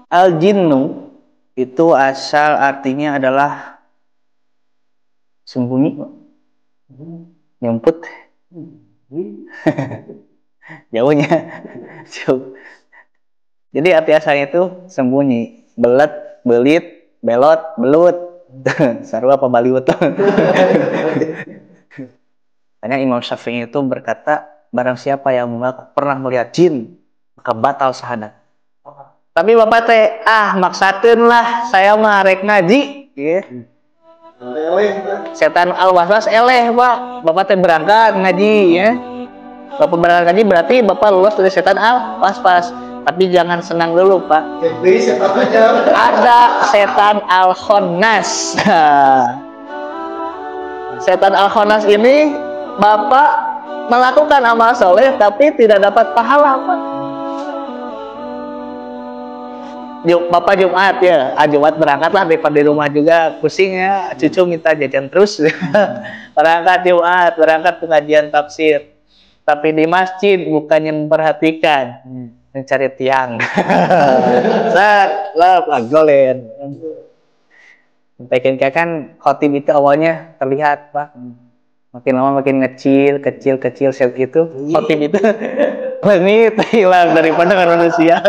Al-jinnu itu asal artinya adalah sembunyi, nyemput. Jauhnya jauh. Jadi arti asalnya itu sembunyi, belet, belit, belot, belut. Sarua apa baliut. Tanya Imam Syafi'i itu berkata, barang siapa yang pernah melihat jin, maka batal sahadat. Tapi bapak teh, maksakeun lah, saya mah rek ngaji. Yeah. Setan al-waswas eleh, Pak. Bapak teh berangkat ngaji ya. Bapak berangkat ngaji berarti bapak lulus dari setan al-waswas. Tapi jangan senang dulu, Pak. Ada setan al-khonnas. Setan al-khonnas ini bapak melakukan amal soleh tapi tidak dapat pahala, Pak. Bapak Jumat ya, Jumat berangkatlah daripada di rumah juga pusing ya, cucu minta jajan terus. Berangkat Jumat, berangkat pengajian tafsir. Tapi di masjid bukannya memperhatikan, mencari tiang. Golen. Mungkin kan khotib itu awalnya terlihat, Pak. Makin lama makin kecil set itu. Khotib itu langit hilang dari pandangan manusia.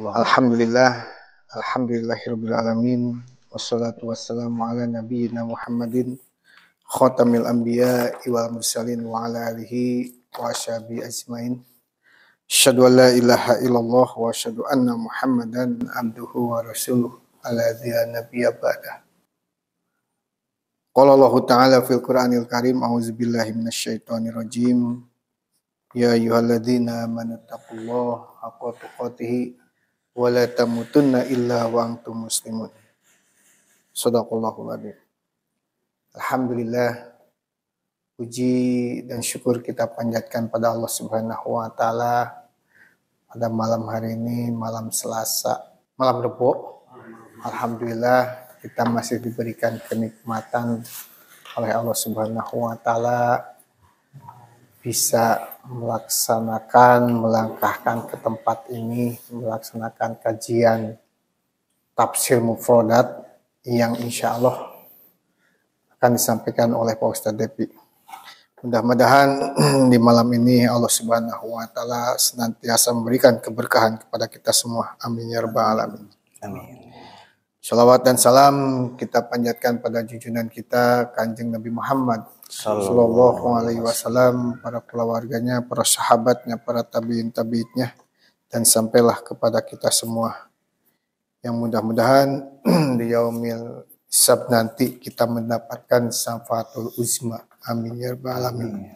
Alhamdulillahirabbil alamin wassalatu wassalamu ala nabiyyina Muhammadin khatamil anbiya wal mursalin wa ala alihi wa ashabihi ajmain. Asyhadu an la ilaha illallah wa asyhadu anna Muhammadan abduhu wa rasuluh alladzi la nabiyya ba'dah. Qala Allah Ta'ala fil Qur'anil Karim, a'udzubillahi minasyaitonir rajim. Ya ayyuhalladzina amanu taqullaha haqqa tuqatih wa la tamutunna illa wa antum muslimun. Shadaqallahul adzim. Alhamdulillah, puji dan syukur kita panjatkan pada Allah Subhanahu wa taala pada malam hari ini, malam Selasa, malam Rebo. Alhamdulillah kita masih diberikan kenikmatan oleh Allah Subhanahu wa taala bisa melangkahkan ke tempat ini, melaksanakan kajian tafsir mufradat yang insya Allah akan disampaikan oleh Pak Ustadz Depi. Mudah-mudahan di malam ini Allah Subhanahu wa taala senantiasa memberikan keberkahan kepada kita semua. Amin ya rabbal alamin. Amin. Shalawat dan salam kita panjatkan pada junjungan kita Kanjeng Nabi Muhammad sallallahu alaihi wasallam, para keluarganya, para sahabatnya, para tabi'in-tabi'itnya, dan sampailah kepada kita semua. Yang mudah-mudahan di yaumil hisab nanti kita mendapatkan syafaatul uzma. Amin ya rabbal alamin.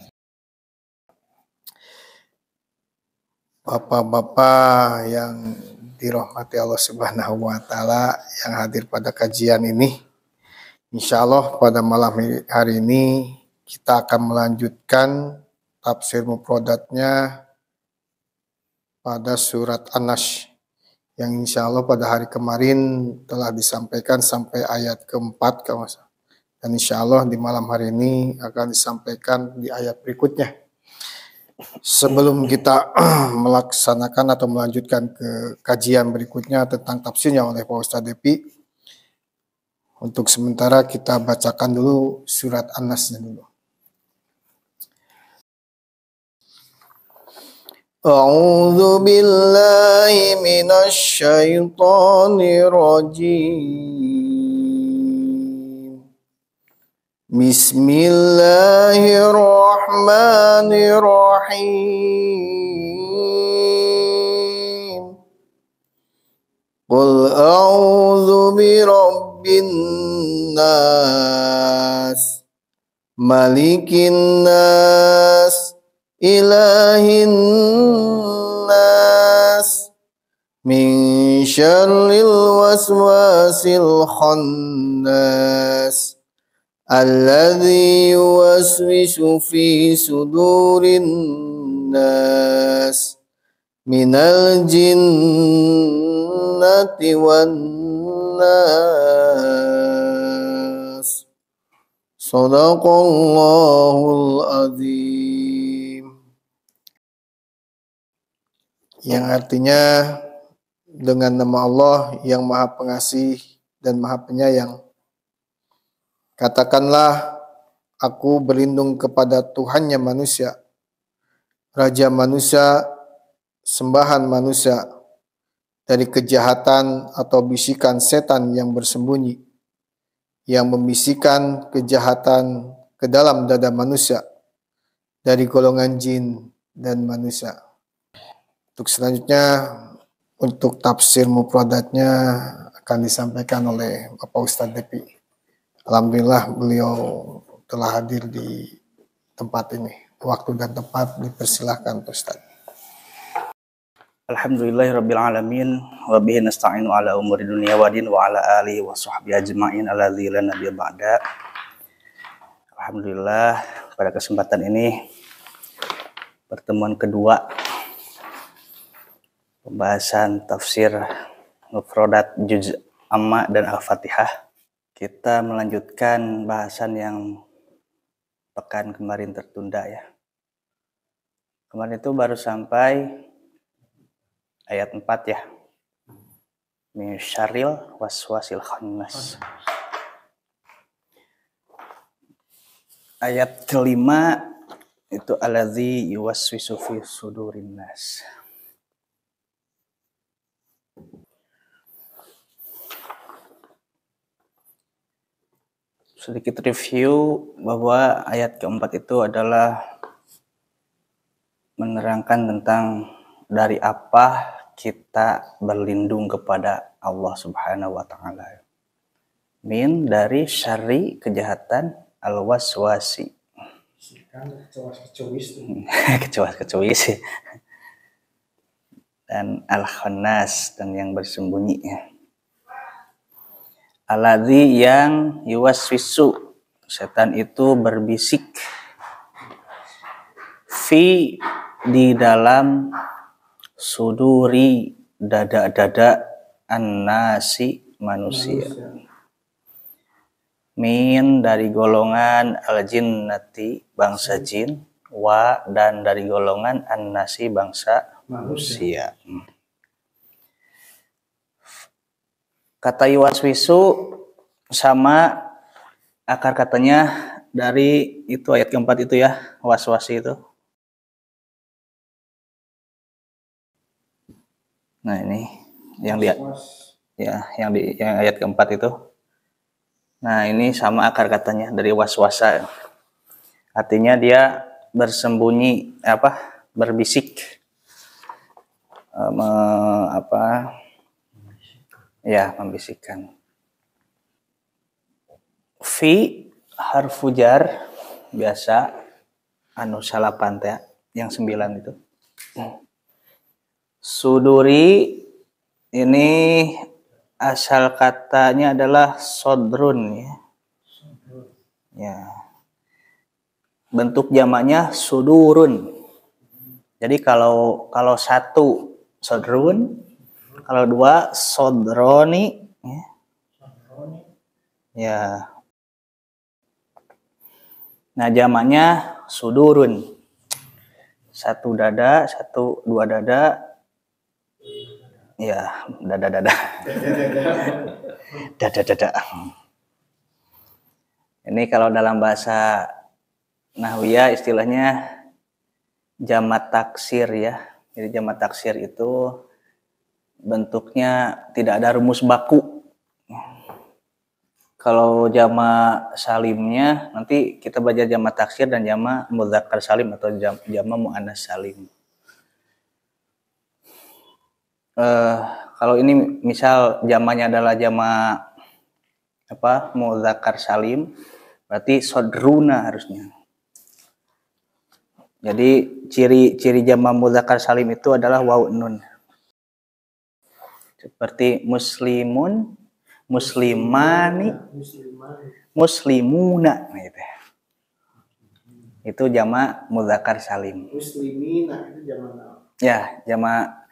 Bapak-bapak yang dirahmati Allah Subhanahu wa taala yang hadir pada kajian ini, insya Allah pada malam hari ini kita akan melanjutkan tafsir mufradatnya pada surat An-Nasy yang insya Allah pada hari kemarin telah disampaikan sampai ayat keempat, dan insya Allah di malam hari ini akan disampaikan di ayat berikutnya. Sebelum kita melaksanakan atau melanjutkan ke kajian berikutnya tentang tafsirnya oleh Pak Ustadz Depi, untuk sementara kita bacakan dulu surat An-Nasy dulu. A'udzu billahi minasy syaithanir rajim. Bismillahirrahmanirrahim. Qul a'udzu birabbin nas, malikin nas, ilahin nas, min syarril waswasil khannas, alladzi yuwaswisu fi sudurin nas, minal jinnati wan nas. Sadaqallahul azim. Yang artinya dengan nama Allah yang Maha Pengasih dan Maha Penyayang. Katakanlah, aku berlindung kepada Tuhannya manusia, Raja manusia, sembahan manusia, dari kejahatan atau bisikan setan yang bersembunyi, yang membisikkan kejahatan ke dalam dada manusia, dari golongan jin dan manusia. Untuk selanjutnya, untuk tafsir mufradatnya akan disampaikan oleh Bapak Ustadz Depi. Alhamdulillah beliau telah hadir di tempat ini. Waktu dan tempat dipersilahkan Ustadz. Alhamdulillahirabbil alamin wa bihi nasta'inu ala umuri dunya wa din wa ala alihi wa sahbihi ajma'in alladzi la nabiyya ba'da. Alhamdulillah pada kesempatan ini pertemuan kedua pembahasan tafsir mufradat juz amma dan al-Fatihah. Kita melanjutkan bahasan yang pekan kemarin tertunda ya. Kemarin itu baru sampai ayat 4 ya. Min syarril waswasil khannas. Ayat kelima itu allazi yuwaswisu fi sudurin nas. Sedikit review bahwa ayat keempat itu adalah menerangkan tentang dari apa kita berlindung kepada Allah Subhanahu wa taala. Min dari syarri kejahatan al-waswasi. Kecowas-kecowas. Dan al-khannas dan yang bersembunyi. Alladzi yang yuwaswisu, setan itu berbisik fi di dalam suduri dada-dada annasi manusia. Min dari golongan al-jinnati bangsa jin, wa dan dari golongan annasi bangsa manusia. Kata yuwaswisu sama akar katanya dari itu ayat keempat itu ya, waswasi itu. Nah ini yang dia ya yang ayat keempat itu. Nah ini sama akar katanya dari waswasa. Artinya dia bersembunyi berbisik membisikkan. Fi harfu jar biasa anu salapan teh yang 9 itu. Suduri ini asal katanya adalah sodrun ya. Ya. Bentuk jamaknya sudurun. Jadi kalau satu sodrun, kalau dua sodroni ya. Ya. Nah, jamaknya sudurun. Satu dada, dua dada. Ya, dada. Dada. Ini kalau dalam bahasa Nahwiyah istilahnya jamak taksir ya. Jadi jamak taksir itu bentuknya tidak ada rumus baku. Kalau jamak salimnya nanti kita belajar jamak taksir dan jamak mudzakkar salim atau jamak muannas salim. Kalau ini misal jamaknya adalah jamak mudzakkar salim, berarti sodruna harusnya. Jadi ciri jamak mudzakkar salim itu adalah waw nun. Seperti muslimun, muslimani, muslimuna gitu. Itu jamak mudzakkar salim. Muslimina itu jamak. Ya, jamak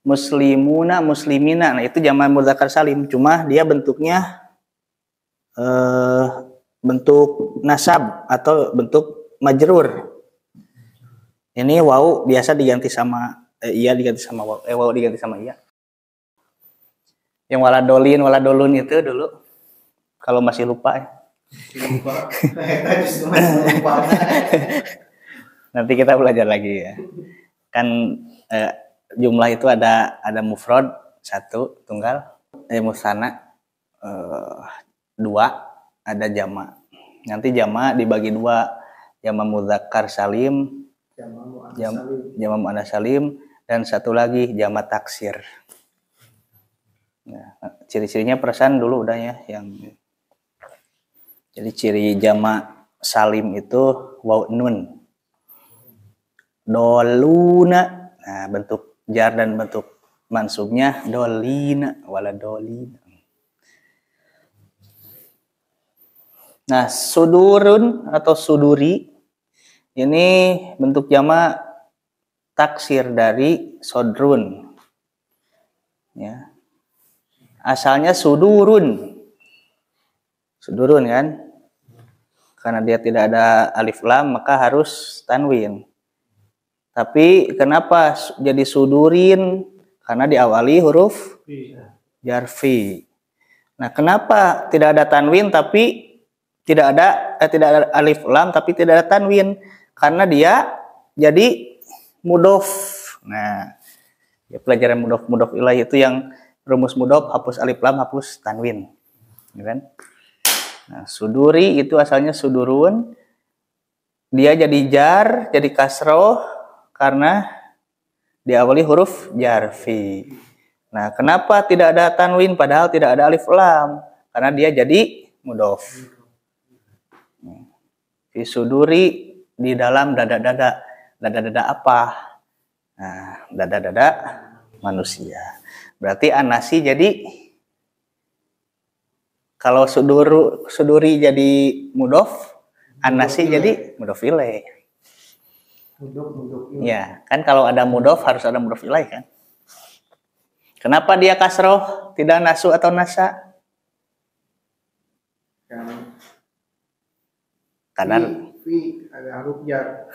muslimuna, muslimina. Nah, itu jamak mudzakkar salim, cuma dia bentuknya bentuk nasab atau bentuk majrur. Ini wau biasa diganti sama iya diganti sama wau, wau diganti sama iya. Yang waladolun itu dulu kalau masih lupa ya. Nanti kita belajar lagi ya. Kan jumlah itu ada mufrad 1 tunggal, musanna 2, ada jama'. Nanti jama' dibagi 2, jama' mudzakkar salim, jama' muannats salim, dan satu lagi jama' taksir. Nah, ciri-cirinya perasaan dulu udah ya yang. Jadi ciri jama' salim itu waw nun. Doluna. Nah, bentuk jar dan bentuk mansubnya dolina wala dolina. Nah, sudurun atau suduri ini bentuk jama' taksir dari sodrun. Ya. Asalnya sudurun kan, karena dia tidak ada alif lam maka harus tanwin. Tapi kenapa jadi sudurin? Karena diawali huruf jarfi. Nah, kenapa tidak ada tanwin tapi tidak ada alif lam tapi tidak ada tanwin? Karena dia jadi mudhof. Nah, ya pelajaran mudhof ilaih itu yang rumus mudhof hapus alif lam hapus tanwin, ya kan? Nah, suduri itu asalnya sudurun, dia jadi jar, jadi kasroh karena diawali huruf jarfi. Nah, kenapa tidak ada tanwin padahal tidak ada alif lam? Karena dia jadi mudhof. Fi suduri di dalam dada-dada. Dada-dada apa? Nah, dada-dada manusia. Berarti anasi jadi kalau suduri jadi mudhof, anasi jadi mudhof ilaih. Ya, kan kalau ada mudhof harus ada mudhof ilaih kan? Kenapa dia kasroh, tidak nasu atau nasa? Karena ada huruf jar.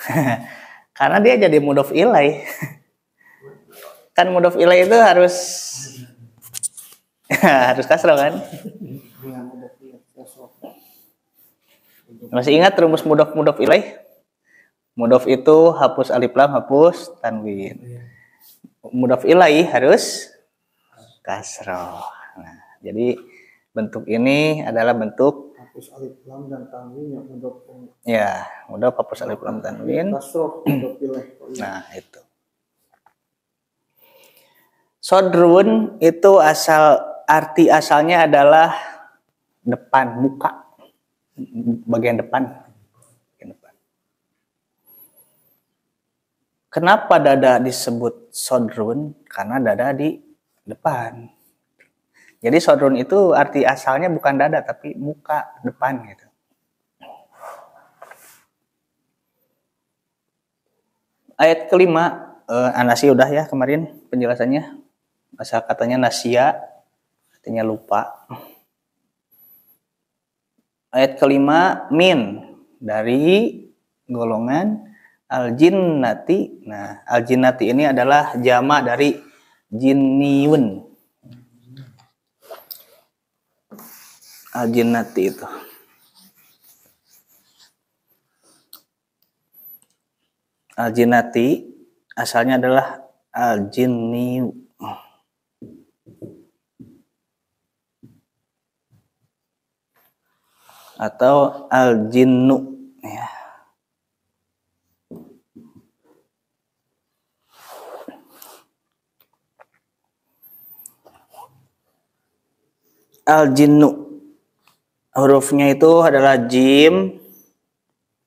Karena dia jadi mudhof ilaih. Kan mudhof ilaih itu harus harus kasroh kan? Masih ingat rumus mudhof ilaih? Mudhof itu hapus alif lam, hapus tanwin. Mudhof ilaih harus kasroh. Nah, jadi bentuk ini adalah bentuk Hapus alif lam dan tanwin yang mudhof. Ya, mudhof hapus alif lam tanwin. Kasroh mudhof ilaih. Nah, itu. Sodrun itu arti asalnya adalah depan, muka, bagian depan. Kenapa dada disebut sodrun? Karena dada di depan. Jadi sodrun itu arti asalnya bukan dada tapi muka, depan gitu. Ayat kelima, anasi udah ya kemarin penjelasannya. Asal katanya nasia, artinya lupa. Ayat kelima, min, dari golongan al-jinnati. Nah, al-jinnati ini adalah jama' dari jinniun. Al-jinnati itu. Al-jinnati asalnya adalah al-jinniu. Atau al-jinnu ya. Al-jinnu hurufnya itu adalah jim,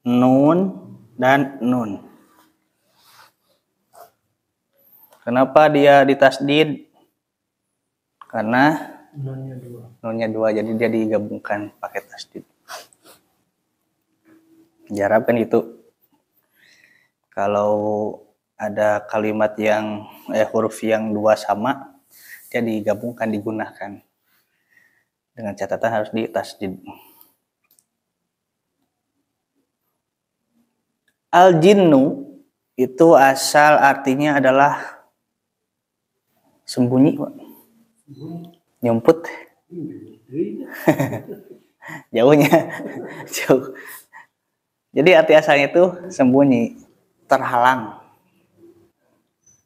nun, dan nun. Kenapa dia ditasdid? Karena nunnya dua, jadi dia digabungkan pakai tasdid. Jarab kan itu. Kalau ada kalimat yang huruf yang dua sama, dia digabungkan, digunakan. Dengan catatan harus ditasdid. Al-jinnu itu asal artinya adalah sembunyi, Pak. Nyumput. Jauhnya. Jauh. Jadi arti asalnya itu sembunyi, terhalang.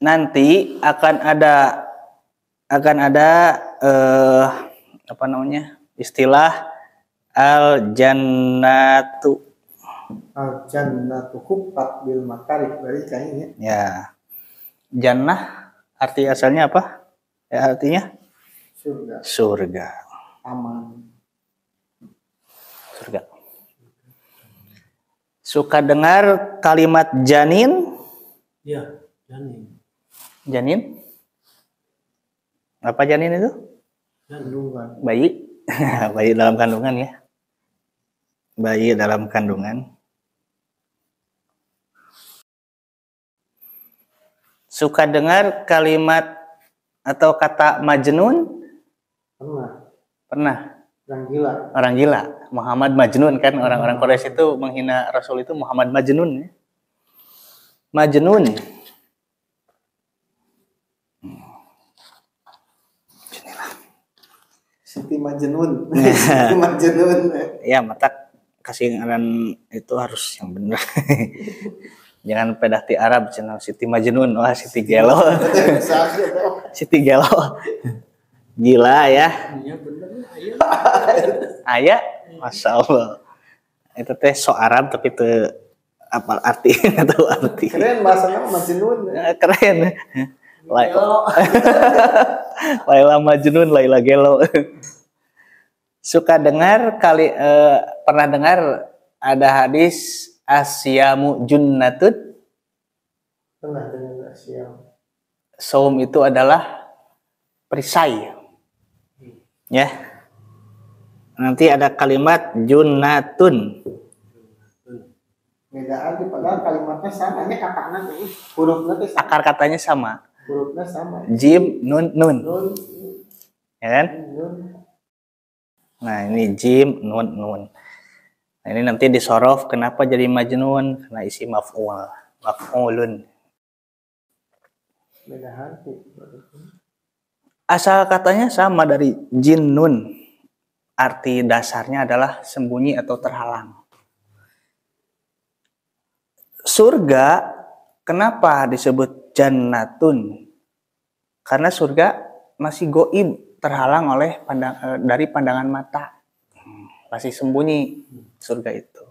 Nanti akan ada apa namanya? Istilah al-jannatu. Al-jannatu huffat bil makarih, berarti kayaknya. Ya. Jannah arti asalnya apa? Ya, artinya Surga. surga. Aman. Surga. Suka dengar kalimat janin? Iya, janin. Janin? Apa janin itu? Kandungan. Bayi. Bayi dalam kandungan ya. Bayi dalam kandungan. Suka dengar kalimat atau kata majnun? Pernah. Pernah. Yang gila. Orang gila. Muhammad Majnun kan. Orang-orang Quraisy itu menghina Rasul itu Muhammad Majnun. Ya. Majnun. Siti Majnun. Siti Majnun. Ya, mata kasih ngaran itu harus yang benar. Jangan pedahti Arab channel Siti Majnun. Wah, Siti Gelo. Siti Gelo. Gila ya. Iya bener. Aya, Masya Allah. Itu teh so Arab tapi teu apal arti atau arti. Keren bahasanya Majnun. Keren. Laila Majnun, Laila Gelo. Suka dengar pernah dengar ada hadis asyamu junnatun? Pernah dengar siang. Saum itu adalah perisai. Ya. Nanti ada kalimat junnatun. Beda arti padahal kalimatnya sama. Ini apaan nih? Hurufnya tuh sama. Akar katanya sama. Hurufnya sama. Jim, nun, nun. Nun. Ya kan? Nun. Nah, ini jim, nun, nun. Nah, ini nanti disorof. Kenapa jadi majnun? Karena isi maf'ul. Maf'ulun. Beda arti. Asal katanya sama dari jinnun. Arti dasarnya adalah sembunyi atau terhalang. Surga, kenapa disebut jannatun? Karena surga masih goib, terhalang oleh dari pandangan mata. Masih sembunyi surga itu.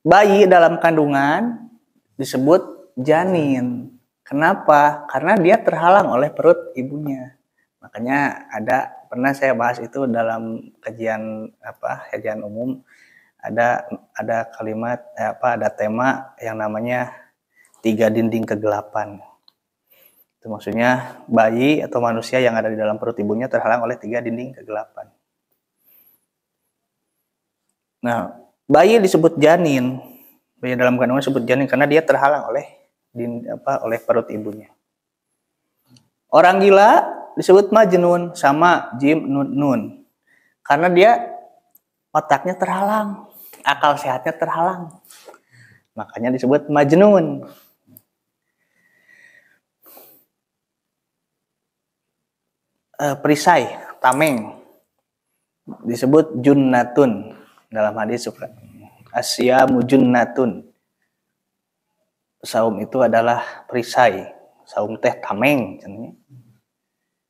Bayi dalam kandungan disebut janin. Kenapa? Karena dia terhalang oleh perut ibunya. Makanya pernah saya bahas itu dalam kajian umum, ada kalimat ada tema yang namanya 3 dinding kegelapan. Itu maksudnya bayi atau manusia yang ada di dalam perut ibunya terhalang oleh 3 dinding kegelapan. Nah, bayi disebut janin. Bayi dalam kandungan disebut janin karena dia terhalang oleh perut ibunya. Orang gila disebut majnun, sama jim nun nun. Karena dia otaknya terhalang, akal sehatnya terhalang. Makanya disebut majnun. Perisai, tameng disebut junnatun dalam hadis asyamu junnatun. Saum itu adalah perisai. Saum teh tameng.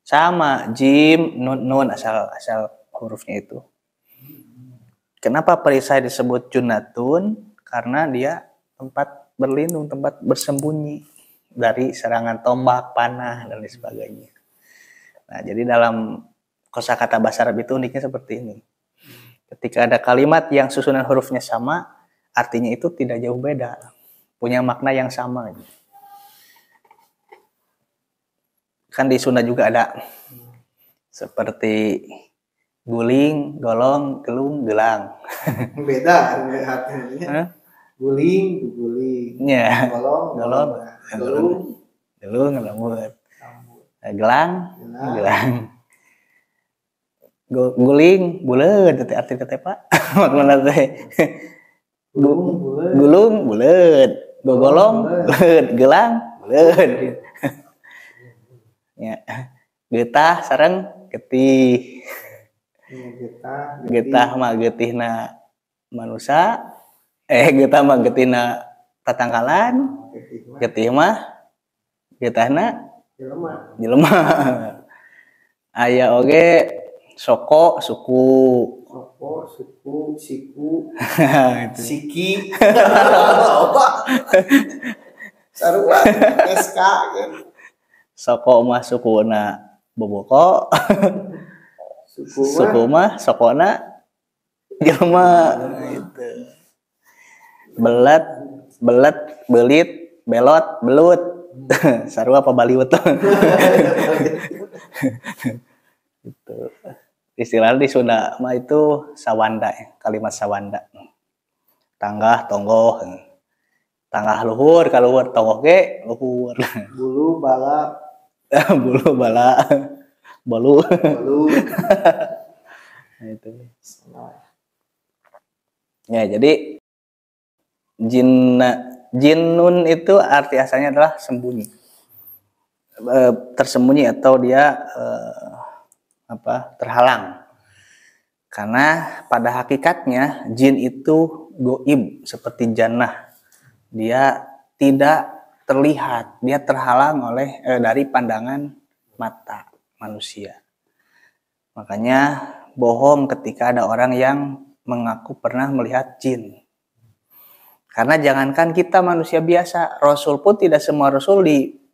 Sama jim nun nun asal hurufnya itu. Kenapa perisai disebut junnatun? Karena dia tempat berlindung, tempat bersembunyi dari serangan tombak, panah dan lain sebagainya. Nah, jadi dalam kosakata bahasa Arab itu uniknya seperti ini. Ketika ada kalimat yang susunan hurufnya sama, artinya itu tidak jauh beda. Punya makna yang sama. Kan di Sunda juga ada seperti guling, golong, gelung, gelang. Beda artinya. Guling, guling. Ya. Golong, gelung, ngelamut. Gelang, gelang. Guling, buleud teh arti teh Pak. Makna teh. Gulung bulet, gogolong bulet, gelang bulet. Ya. Getah sareng getih. Getah mah getihna manusia, getah mah getihna tatangkalan, getih mah getahna jelema. Aya oge soko suku. Siku, Itu. siki, sarua, SK, kan. Soko mah sukuna boboko. Suku mah sokona jelema gitu. Belet, belit, belot, belut. Sarua apa baliut. Gitu. Istilah di Sunda mah itu sawanda, kalimat sawanda. Tanggah, tonggoh. Tanggah luhur, kaluhur, tonggoh ge luhur. Bulu, bala, Bulu bala, bolu. Nah, itu. Ya, jadi jinnun itu arti asalnya adalah sembunyi. Tersembunyi atau dia terhalang. Karena pada hakikatnya jin itu goib seperti jannah. Dia tidak terlihat, dia terhalang oleh dari pandangan mata manusia. Makanya bohong ketika ada orang yang mengaku pernah melihat jin. Karena jangankan kita manusia biasa, Rasul pun tidak semua Rasul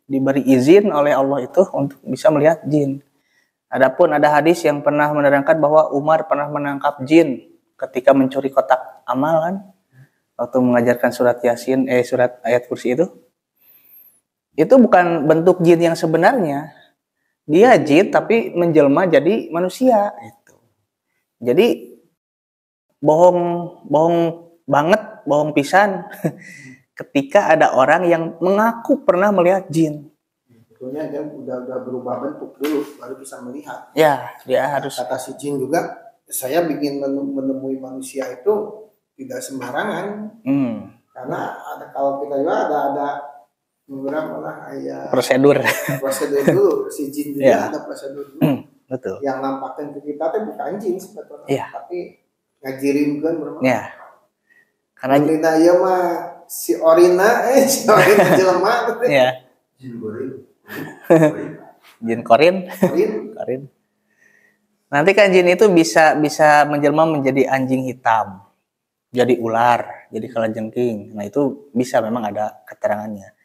diberi izin oleh Allah itu untuk bisa melihat jin. Adapun ada hadis yang pernah menerangkan bahwa Umar pernah menangkap jin ketika mencuri kotak amal kan, waktu mengajarkan surat Yasin, surat ayat kursi itu. Itu bukan bentuk jin yang sebenarnya. Dia jin tapi menjelma jadi manusia itu. Jadi bohong banget, bohong pisan ketika ada orang yang mengaku pernah melihat jin. sebetulnya dia udah berubah bentuk dulu baru bisa melihat. Ya, dia harus. Kata si jin juga, saya bikin menemui manusia itu tidak sembarangan. Karena ada, kalau kita juga ada beberapa lah ya Prosedur dulu. Si jin juga ada prosedur dulu. Betul. Yang nampakin ke kita tuh bukan jin sebetulnya, tapi ngajirin kan berapa? Ya. Karena Orina ya mah si Orina jelema gitu. Ya. Jin goreng. Jin korin. Nanti kan jin itu bisa menjelma menjadi anjing hitam, jadi ular, jadi kalajengking. Nah itu bisa, memang ada keterangannya.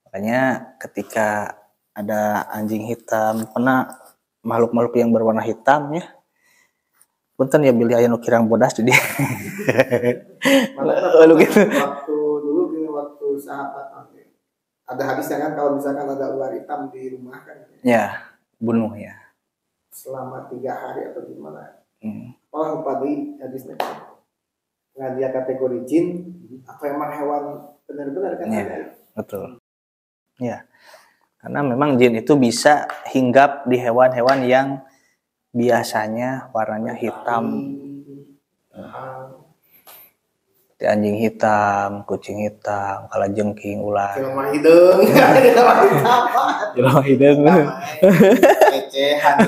Makanya ketika ada anjing hitam, karena makhluk-makhluk yang berwarna hitam ya, punten ya bilih aya nu kirang bodas jadi. Gitu. Waktu sahabat ada hadisnya kan, kalau misalkan ada ular hitam di rumah kan. Ya, bunuh ya. Selama 3 hari atau gimana? Kalau lupa di hadisnya kan, nggak dia kategori jin atau emang hewan benar-benar kan? Ya, betul. Ya, karena memang jin itu bisa hinggap di hewan-hewan yang biasanya warnanya hitam. Anjing hitam, kucing hitam, kalajengking, ular. Jelema hidung. Jelema hidung. Lecehan.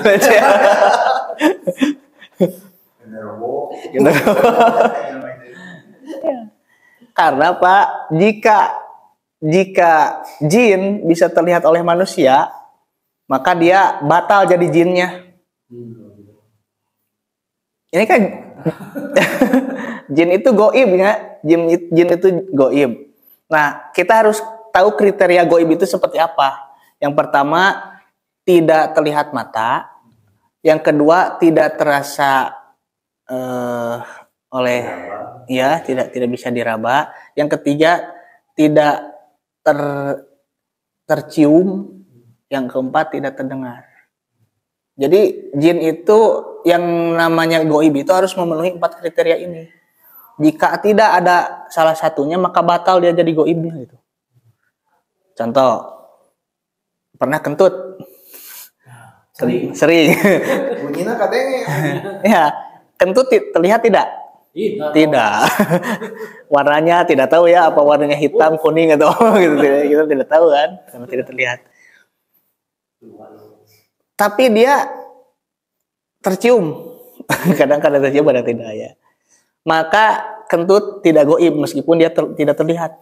Karena Pak, jika jin bisa terlihat oleh manusia, maka dia batal jadi jinnya. Ini kan jin itu goib ya, jin itu goib. Nah, kita harus tahu kriteria goib itu seperti apa. Yang pertama, tidak terlihat mata. Yang kedua, tidak terasa tidak bisa diraba. Yang ketiga, tidak tercium. Yang keempat, tidak terdengar. Jadi jin itu yang namanya goib itu harus memenuhi 4 kriteria ini. Jika tidak ada salah satunya, maka batal dia jadi goibnya gitu. Contoh, pernah kentut? Sering. Bunyinya katanya. Ya, kentut terlihat tidak? Tidak. Warnanya tidak tahu ya, apa warnanya hitam, kuning atau gitu. Kita tidak tahu kan, karena tidak terlihat. Tapi dia tercium. Kadang-kadang tercium, kadang tidak ya. Maka kentut tidak goib meskipun dia tidak terlihat.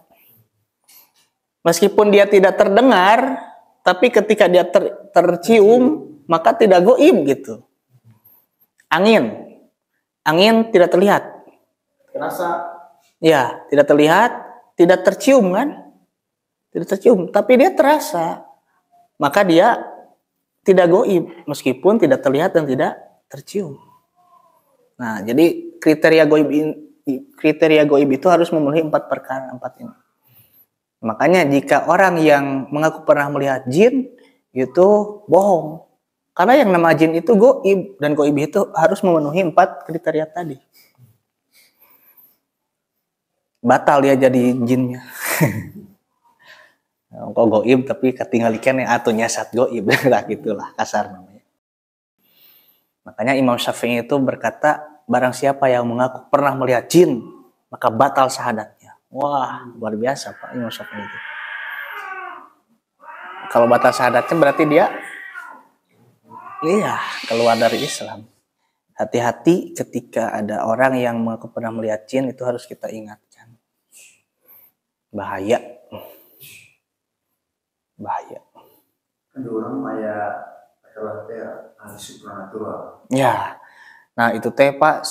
Meskipun dia tidak terdengar, tapi ketika dia tercium, maka tidak goib gitu. Angin tidak terlihat. Terasa. Ya, tidak terlihat, tidak tercium kan? Tidak tercium, tapi dia terasa. Maka dia tidak goib, meskipun tidak terlihat dan tidak tercium. Nah, jadi kriteria goib itu harus memenuhi 4 perkara, 4 ini. Makanya jika orang yang mengaku pernah melihat jin, itu bohong. Karena yang nama jin itu goib, dan goib itu harus memenuhi 4 kriteria tadi. Batal dia jadi jinnya. Kok goib tapi ketinggalikan yang atunya saat goib lah, gitulah kasar namanya. Makanya Imam Syafi'i itu berkata, barang siapa yang mengaku pernah melihat jin, maka batal syahadatnya. Wah, luar biasa Pak Imam Syafi'i itu. Kalau batal syahadatnya berarti dia keluar dari Islam. Hati-hati ketika ada orang yang mengaku pernah melihat jin, itu harus kita ingatkan. Bahaya. Ada orang kayak ahli supranatural. Ya. Nah, itu teh Pak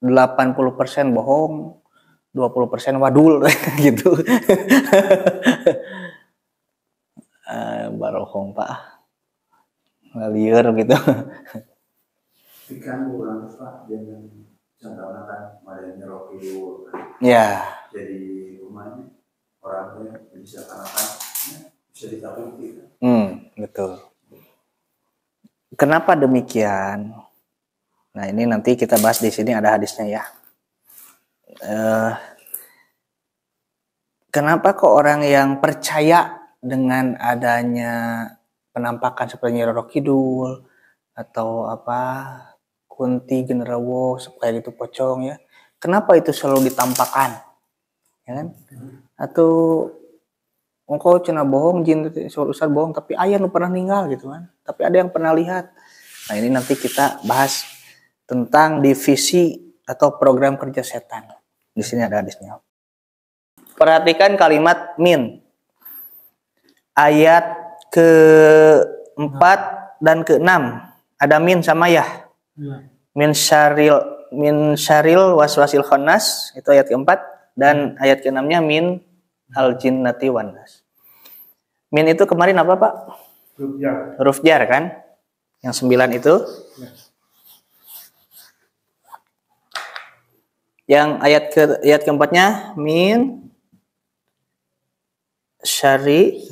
80% bohong, 20% wadul gitu. Barohong Pak. Ngalieur gitu. Ikan orang Pak jangan contohnya kan madanya Rocky dulu. Ya. Jadi rumahnya orangnya bisa kanakan bisa ditakuti kan. Betul. Kenapa demikian? Nah, ini nanti kita bahas di sini, ada hadisnya ya. Kenapa kok orang yang percaya dengan adanya penampakan seperti Nyi Roro Kidul atau apa Kunti Genderuwo kayak gitu pocong ya? Kenapa itu selalu ditampakkan? Ya kan? Atau engkau cenah bohong, jin Ustaz bohong, tapi ayah nu pernah meninggal gitu kan. Tapi ada yang pernah lihat. Nah, ini nanti kita bahas tentang divisi atau program kerja setan. Di sini ada hadisnya. Perhatikan kalimat min. Ayat ke-4 dan ke-6. Ada min sama ya. Min syaril waswasil khannas, itu ayat ke-4, dan ayat ke-6-nya min al jinnati wan nas. Min itu kemarin apa Pak? Huruf jar kan? Yang 9 itu. Yang ayat keempatnya min syari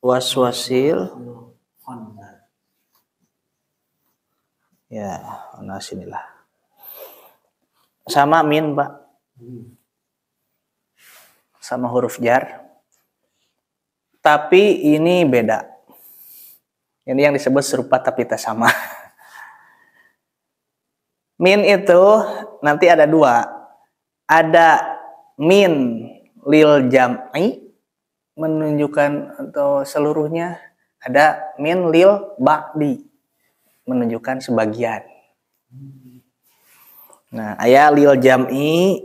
waswasil ya, nah sinilah. Sama min Pak. Sama huruf jar. Tapi ini beda. Ini yang disebut serupa tapi tak sama. Min itu nanti ada 2. Ada min lil jam'i, menunjukkan atau seluruhnya. Ada min lil ba'di, menunjukkan sebagian. Nah, ayat lil jam'i,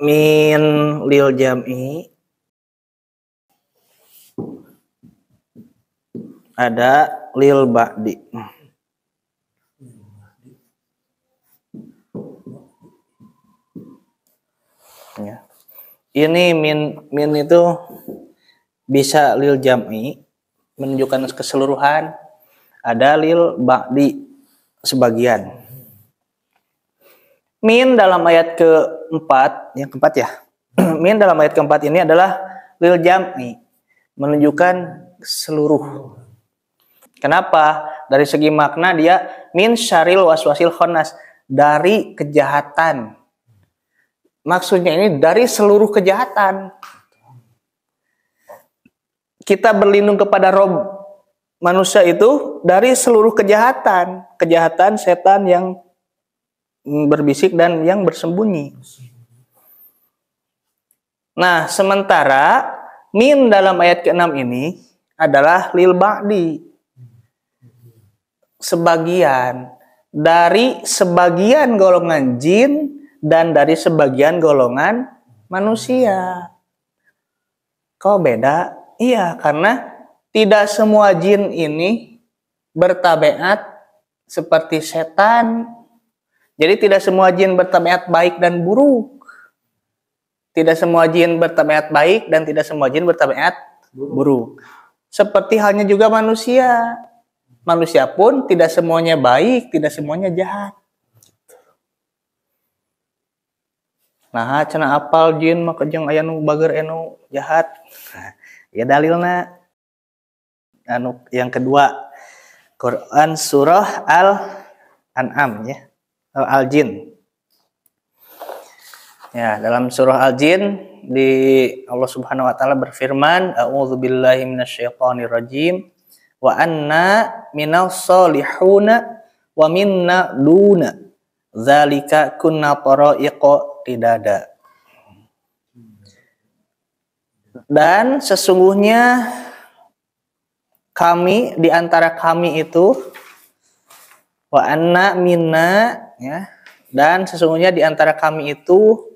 min lil jam'i, ada lil ba'di. Ya. Ini min itu bisa lil jam'i, menunjukkan keseluruhan. Ada lil ba'di, sebagian. Min dalam ayat keempat, yang keempat ya. Min dalam ayat keempat ini adalah lil jam'i, menunjukkan seluruh. Kenapa? Dari segi makna dia min syaril waswasil khannas, dari kejahatan. Maksudnya ini dari seluruh kejahatan. Kita berlindung kepada Rob manusia itu dari seluruh kejahatan. Kejahatan setan yang berbisik dan yang bersembunyi. Nah, sementara min dalam ayat ke-6 ini adalah lil ba'di. Sebagian dari sebagian golongan jin dan dari sebagian golongan manusia. Kok beda? Iya, karena tidak semua jin ini bertabiat seperti setan. Jadi tidak semua jin bertabiat baik dan buruk. Tidak semua jin bertabiat baik dan tidak semua jin bertabiat buruk. Seperti halnya juga manusia. Manusia pun tidak semuanya baik, tidak semuanya jahat. Nah, cenah apal jin maka jeung aya nu bager anu jahat. Ya dalilna anu yang kedua Quran surah Al-An'am ya. Al-Jin. Ya, dalam surah Al-Jin di Allah Subhanahu wa taala berfirman, a'udzubillahi minasyaitonir rajim wa anna minas solihuna wa minna duna zalika kunna taraiqa qidada. Dan sesungguhnya kami di antara kami itu wa anna minna ya, dan sesungguhnya di antara kami itu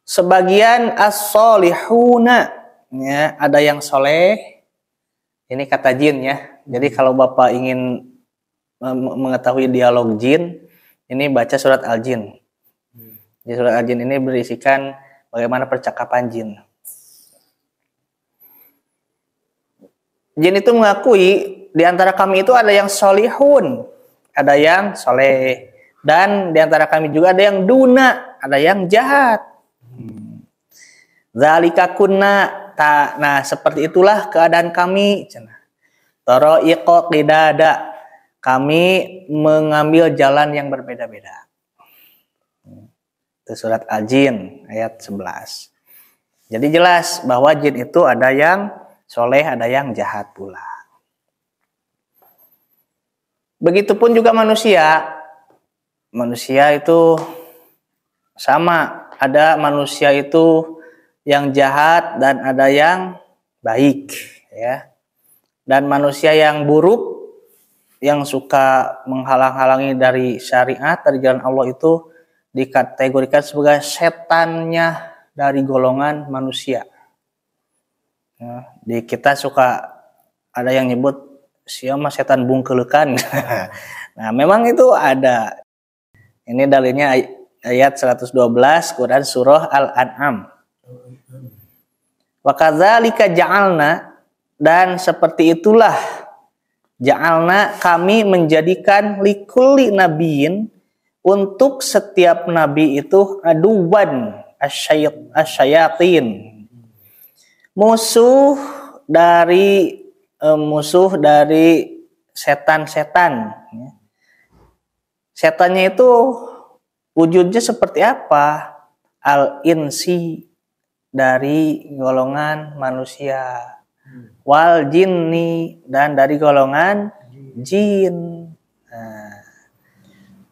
sebagian as-solihuna ya, ada yang soleh. Ini kata jin ya. Jadi kalau Bapak ingin mengetahui dialog jin, ini baca surat Al-Jin. Di surat Al-Jin ini berisikan bagaimana percakapan jin. Jin itu mengakui di antara kami itu ada yang solihun, ada yang soleh, dan di antara kami juga ada yang duna, ada yang jahat. Zalika kunna. Nah, seperti itulah keadaan kami. Taraiqa qidada. Kami mengambil jalan yang berbeda-beda. Itu surat Al-Jin ayat 11. Jadi jelas bahwa jin itu ada yang soleh, ada yang jahat pula. Begitupun juga manusia. Manusia itu sama. Ada manusia itu yang jahat dan ada yang baik, ya. Dan manusia yang buruk, yang suka menghalang-halangi dari syariat, dari jalan Allah itu dikategorikan sebagai setannya dari golongan manusia. Ya, di kita suka ada yang nyebut siapa setan bungkelekan. Nah, memang itu ada. Ini dalilnya ayat 112 Quran surah Al-An'am. Wa kadzalika ja'alna, dan seperti itulah ja'alna, kami menjadikan likulli nabiyin, untuk setiap nabi itu aduwan asyayatin, musuh dari setan-setan. Setannya itu wujudnya seperti apa? Al-insi, dari golongan manusia, wal jinni, dan dari golongan jin.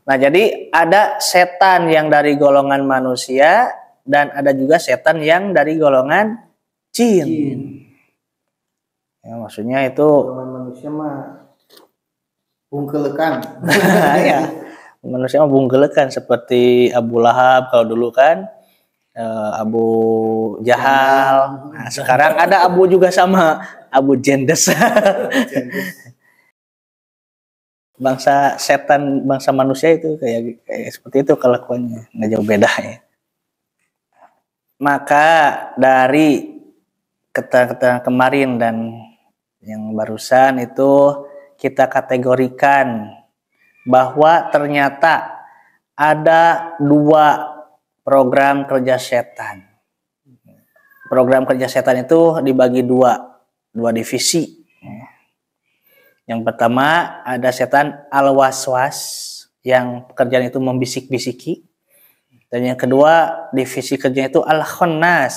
Nah, jadi ada setan yang dari golongan manusia dan ada juga setan yang dari golongan jin. Ya, maksudnya itu Golongan manusia mah bungkelekan. ya, manusia mah bungkelekan seperti Abu Lahab kalau dulu kan, Abu Jahal. Nah, sekarang ada Abu juga sama Abu Jendes. Bangsa setan, bangsa manusia itu kayak seperti itu kelakuannya, nggak jauh beda ya. Maka dari keterangan kemarin dan yang barusan itu kita kategorikan bahwa ternyata ada dua program kerja setan. Program kerja setan itu dibagi dua divisi. Yang pertama ada setan al-waswas, yang pekerjaan itu membisik-bisiki. Dan yang kedua divisi kerjanya itu al-khannas.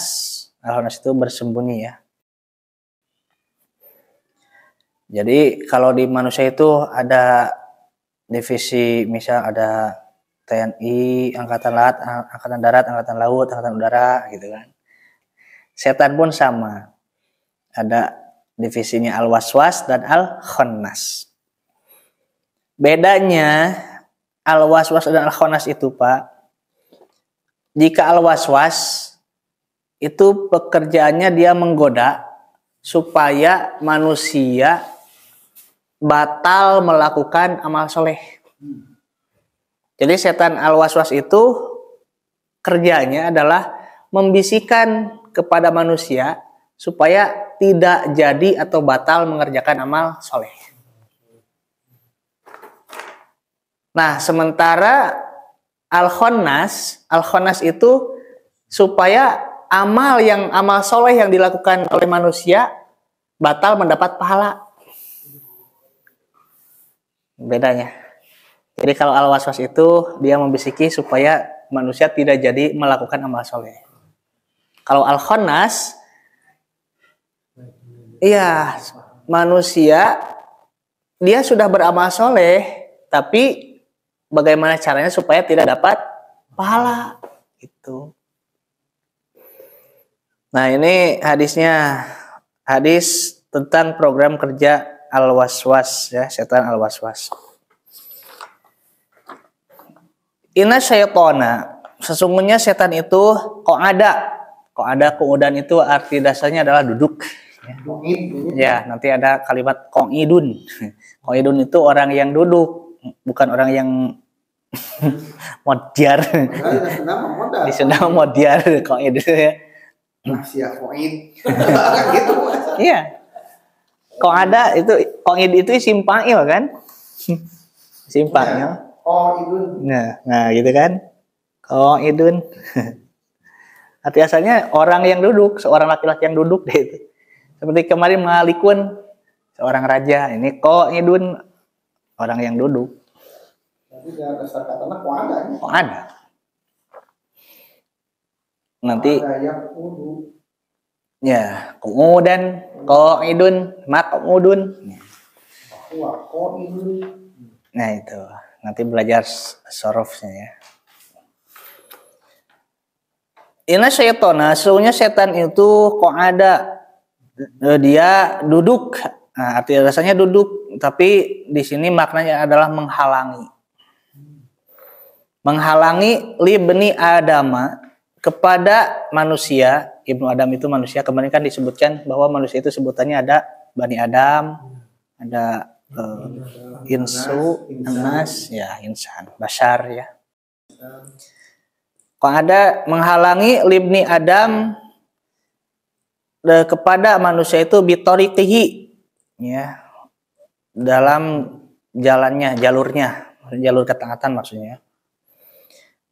Al-khannas itu bersembunyi ya. Jadi kalau di manusia itu ada divisi, misal ada TNI, angkatan laut, angkatan darat, angkatan laut, angkatan udara gitu kan. Setan pun sama. Ada divisinya al-waswas dan al-khannas. Bedanya al-waswas dan al-khannas itu, Pak, jika al-waswas itu pekerjaannya dia menggoda supaya manusia batal melakukan amal soleh. Jadi setan al-waswas itu kerjanya adalah membisikkan kepada manusia supaya tidak jadi atau batal mengerjakan amal soleh. Nah, sementara al-khannas itu supaya amal soleh yang dilakukan oleh manusia batal mendapat pahala. Bedanya. Jadi kalau al-waswas itu dia membisiki supaya manusia tidak jadi melakukan amal soleh. Kalau al-khannas, iya, manusia dia sudah beramal soleh, tapi bagaimana caranya supaya tidak dapat pahala itu. Nah, ini hadisnya, hadis tentang program kerja al-waswas ya, setan al-waswas. Inna syaitona, sesungguhnya setan itu qu'udan itu arti dasarnya adalah duduk. Ya, nanti ada kalimat qa'idun. Qa'idun itu orang yang duduk, bukan orang yang modiar. Di Sunda modiar qa'id ya. Gitu. Iya. Qa'id itu isim fa'il kan? Isim fa'il. Nah, gitu kan? Qa'idun. Arti asalnya orang yang duduk, seorang laki-laki yang duduk gitu. Seperti kemarin Malikun, seorang raja. Ini qa'idun, orang yang duduk. Jadi dasar katanya ada. Ada. Nanti ya, qu'udan, qa'idun, maq'udun. Nah, itu. Nanti belajar sorofnya ya. Inna syaitona, sesungguhnya setan itu qa'ada, dia duduk. Nah, arti rasanya duduk, tapi di sini maknanya adalah menghalangi. Menghalangi libni Adama, kepada manusia. Ibnu Adam itu manusia. Kemarin kan disebutkan bahwa manusia itu sebutannya ada Bani Adam, ada insu, anas, ya insan, bashar ya. Kalau ada menghalangi libni Adam kepada manusia itu bitoriqihi, ya, dalam jalannya, jalur ketaatan maksudnya.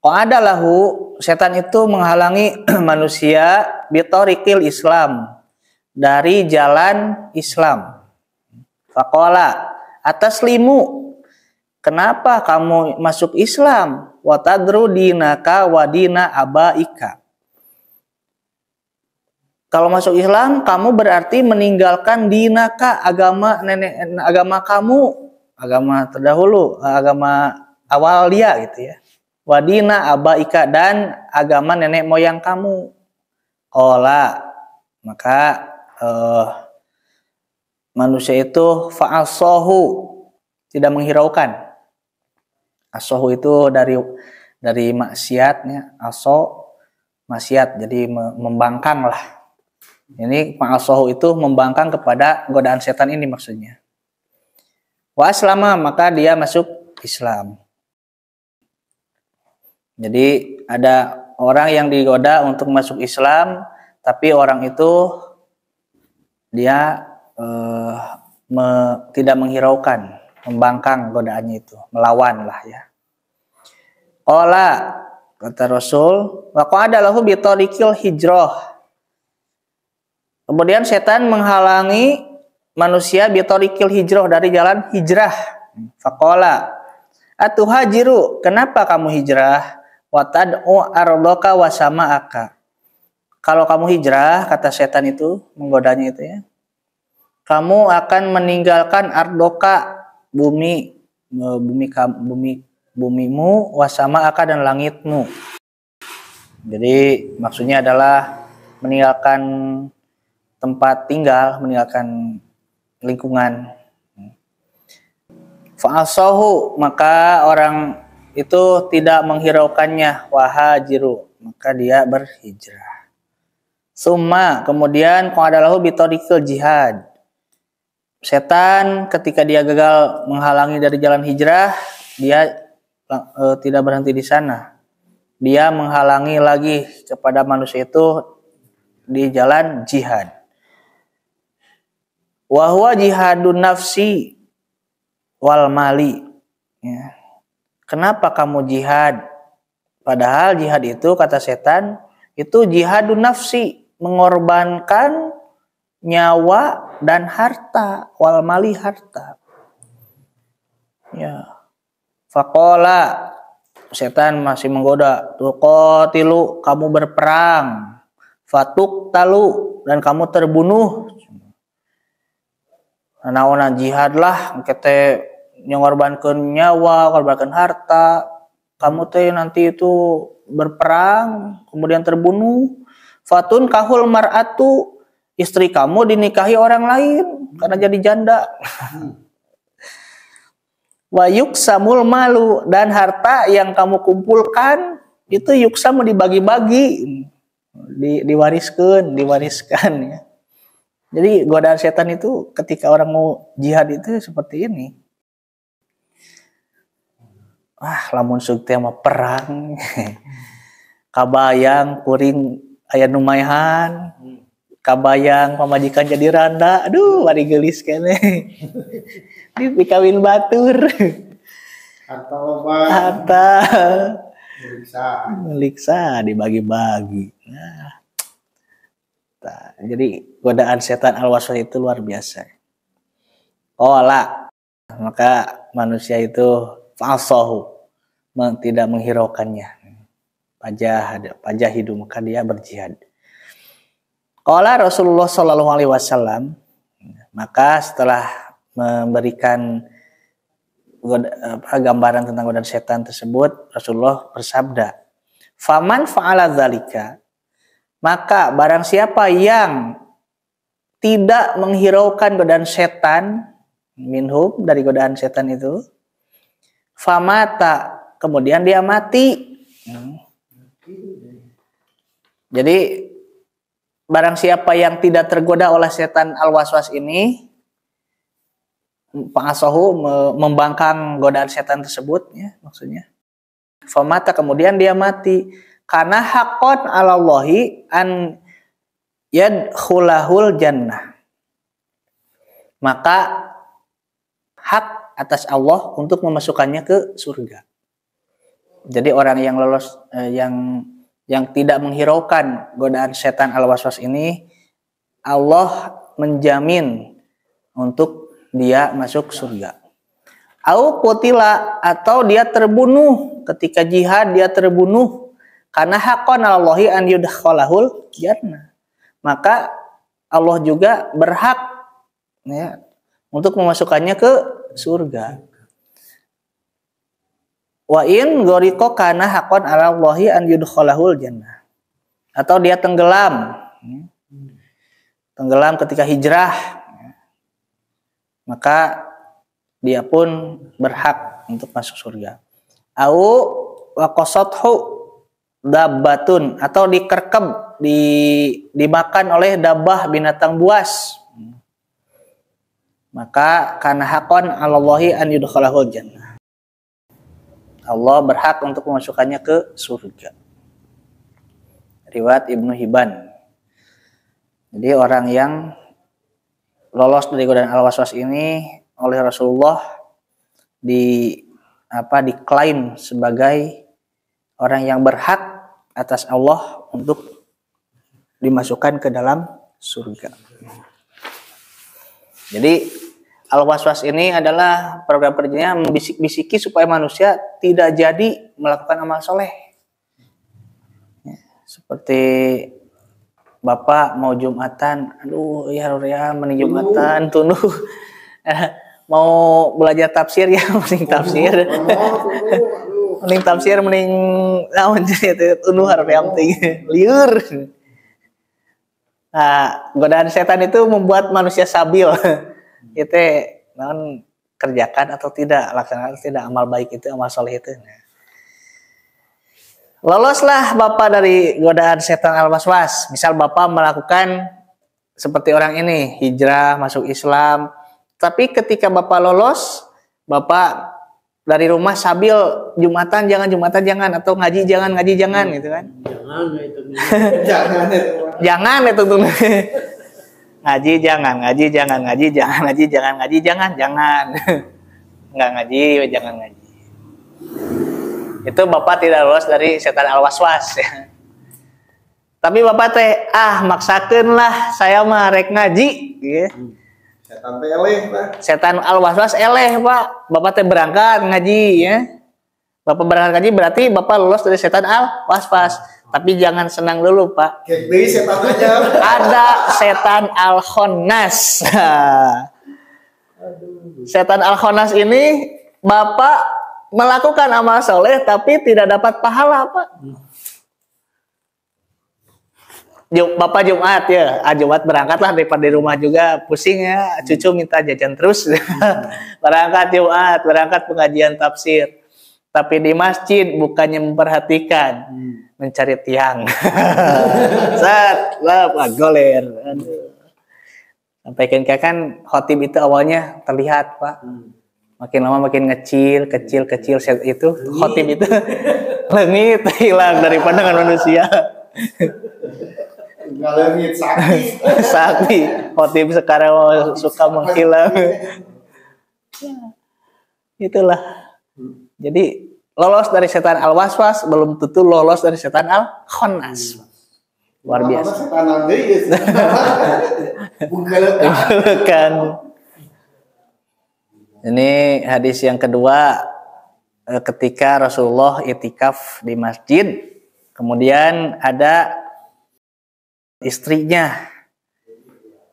Kalau ada lahu, setan itu menghalangi manusia bitoriqil Islam, dari jalan Islam. Faqala ataslimu, kenapa kamu masuk Islam? Wa tadru dinaka wa dina abaika. Kalau masuk Islam, kamu berarti meninggalkan dinaka, agama kamu, agama terdahulu, agama awal dia gitu ya. Wa dina abaika, dan agama nenek moyang kamu. Qala, maka manusia itu fa'asohu, tidak menghiraukan. Asohu itu dari maksiatnya, aso maksiat, jadi membangkang lah. Ini fa'asohu itu membangkang kepada godaan setan ini maksudnya. Wa aslama, maka dia masuk Islam. Jadi ada orang yang digoda untuk masuk Islam, tapi orang itu dia tidak menghiraukan, membangkang godaannya itu, melawan lah ya. Qala, kata Rasul, wa qa'ada lahu bi tariqil hijrah. Kemudian setan menghalangi manusia bi tariqil hijrah, dari jalan hijrah. Faqala, atuhajiru, kenapa kamu hijrah? Wa tad'u ardaka wa sama'aka. Kalau kamu hijrah, kata setan itu, menggodanya itu ya, kamu akan meninggalkan ardoka, bumi bumimu, wasamaaka dan langitmu. Jadi maksudnya adalah meninggalkan tempat tinggal, meninggalkan lingkungan. Fa'asahu, maka orang itu tidak menghiraukannya, wahajiru, maka dia berhijrah. Summa, kemudian qadalahu bitariqil jihad. Setan ketika dia gagal menghalangi dari jalan hijrah, dia tidak berhenti di sana. Dia menghalangi lagi kepada manusia itu di jalan jihad. Wa huwa jihadun nafsi wal mali. Ya. Kenapa kamu jihad? Padahal jihad itu, kata setan, itu jihadun nafsi, mengorbankan nyawa dan harta, wal mali, harta. Ya. Faqala, setan masih menggoda, tuqatilu, kamu berperang, fatuqtalu, dan kamu terbunuh. Naona jihad lah, kete mengorbankan nyawa, mengorbankan harta, kamu teh nanti itu berperang, kemudian terbunuh. Fatun kahul mar'atu, istri kamu dinikahi orang lain karena jadi janda. Wa yuksamul malu, dan harta yang kamu kumpulkan itu yuksamu dibagi-bagi, diwariskan ya. Jadi godaan setan itu ketika orang mau jihad itu seperti ini. Lamun sukti sama perang, kabayang kuring aya numaihan, kabayang pamajikan jadi randa, aduh bari geulis kene. Dikawin batur. Harta meliksa dibagi-bagi. Nah, jadi godaan setan al-waswas itu luar biasa. Maka manusia itu falsahu, tidak menghiraukannya. Pajah hidup, maka dia berjihad. Qala Rasulullah sallallahu alaihi wasallam, maka setelah memberikan gambaran tentang godaan setan tersebut, Rasulullah bersabda, "Faman fa'ala dzalika," maka barang siapa yang tidak menghiraukan godaan setan, minhum, dari godaan setan itu, famata, kemudian dia mati. Jadi barang siapa yang tidak tergoda oleh setan al-waswas ini, pa'asahu, membangkang godaan setan tersebut ya, maksudnya. Famata, kemudian dia mati. Karena haqqan 'alallahi an yadkhulahul jannah. Maka hak atas Allah untuk memasukkannya ke surga. Jadi orang yang lolos, yang tidak menghiraukan godaan setan al-waswas ini, Allah menjamin untuk dia masuk surga. Au qutila, atau dia terbunuh ketika jihad, dia terbunuh karena haqqan 'alallahi an yudkhalahul jannah. Maka Allah juga berhak ya untuk memasukkannya ke surga. Wa in ghariqa kana haqqan 'alallahi an yudkhalahul jannah. Atau dia tenggelam ketika hijrah, maka dia pun berhak untuk masuk surga. Au waqasathu dabbatun, atau dikerkeb, dimakan oleh dabbah, binatang buas, maka kana haqqan 'alallahi an yudkhalahul jannah. Allah berhak untuk memasukkannya ke surga. Riwayat Ibnu Hibban. Jadi orang yang lolos dari godaan al-waswas ini oleh Rasulullah diklaim sebagai orang yang berhak atas Allah untuk dimasukkan ke dalam surga. Jadi al-waswas ini adalah program kerjanya membisik-bisiki supaya manusia tidak jadi melakukan amal soleh. Seperti Bapak mau Jumatan, aduh ya mending Jumatan tunuh. mau belajar tafsir ya mending tafsir. Mending tafsir mending naon itu unuh harfi yang penting liur. Nah, godaan setan itu membuat manusia sabil. Itu naon kerjakan atau tidak, laksanakan atau tidak amal baik itu, amal soleh itu. Loloslah Bapak dari godaan setan al-waswas. Misal Bapak melakukan seperti orang ini, hijrah, masuk Islam. Tapi ketika Bapak lolos, Bapak dari rumah sambil Jumatan jangan, atau ngaji jangan gitu kan. Jangan itu. Jangan itu. Jangan itu tuh. Ngaji jangan. Enggak ngaji, jangan ngaji. Itu Bapak tidak lolos dari setan al-waswas ya. Tapi Bapak teh maksakeun lah saya mah rek ngaji ya. Setan teh eleh, Pak. Setan al-waswas eleh, Pak. Bapak teh berangkat ngaji ya. Bapak berangkat ngaji berarti Bapak lolos dari setan al-waswas. Tapi jangan senang dulu, Pak. Kayak deui setan aja. Ada setan al-khonnas. Setan al-khonnas ini Bapak melakukan amal soleh tapi tidak dapat pahala, Pak. Bapak Jumat ya, Jumat berangkatlah daripada di rumah juga pusing ya, cucu minta jajan terus. Berangkat Jumat, berangkat pengajian tafsir. Tapi di masjid bukannya memperhatikan, mencari tiang. Goler. Sampaikan kan khotib itu awalnya terlihat, Pak. Makin lama makin kecil itu khotib itu lengit hilang dari pandangan manusia. Ngalengit Sakti khotib sekarang suka menghilang. Itulah. Jadi lolos dari setan al-waswas belum tentu lolos dari setan al-khonnas. Luar biasa. Bukan. Ini hadis yang kedua ketika Rasulullah itikaf di masjid, kemudian ada istrinya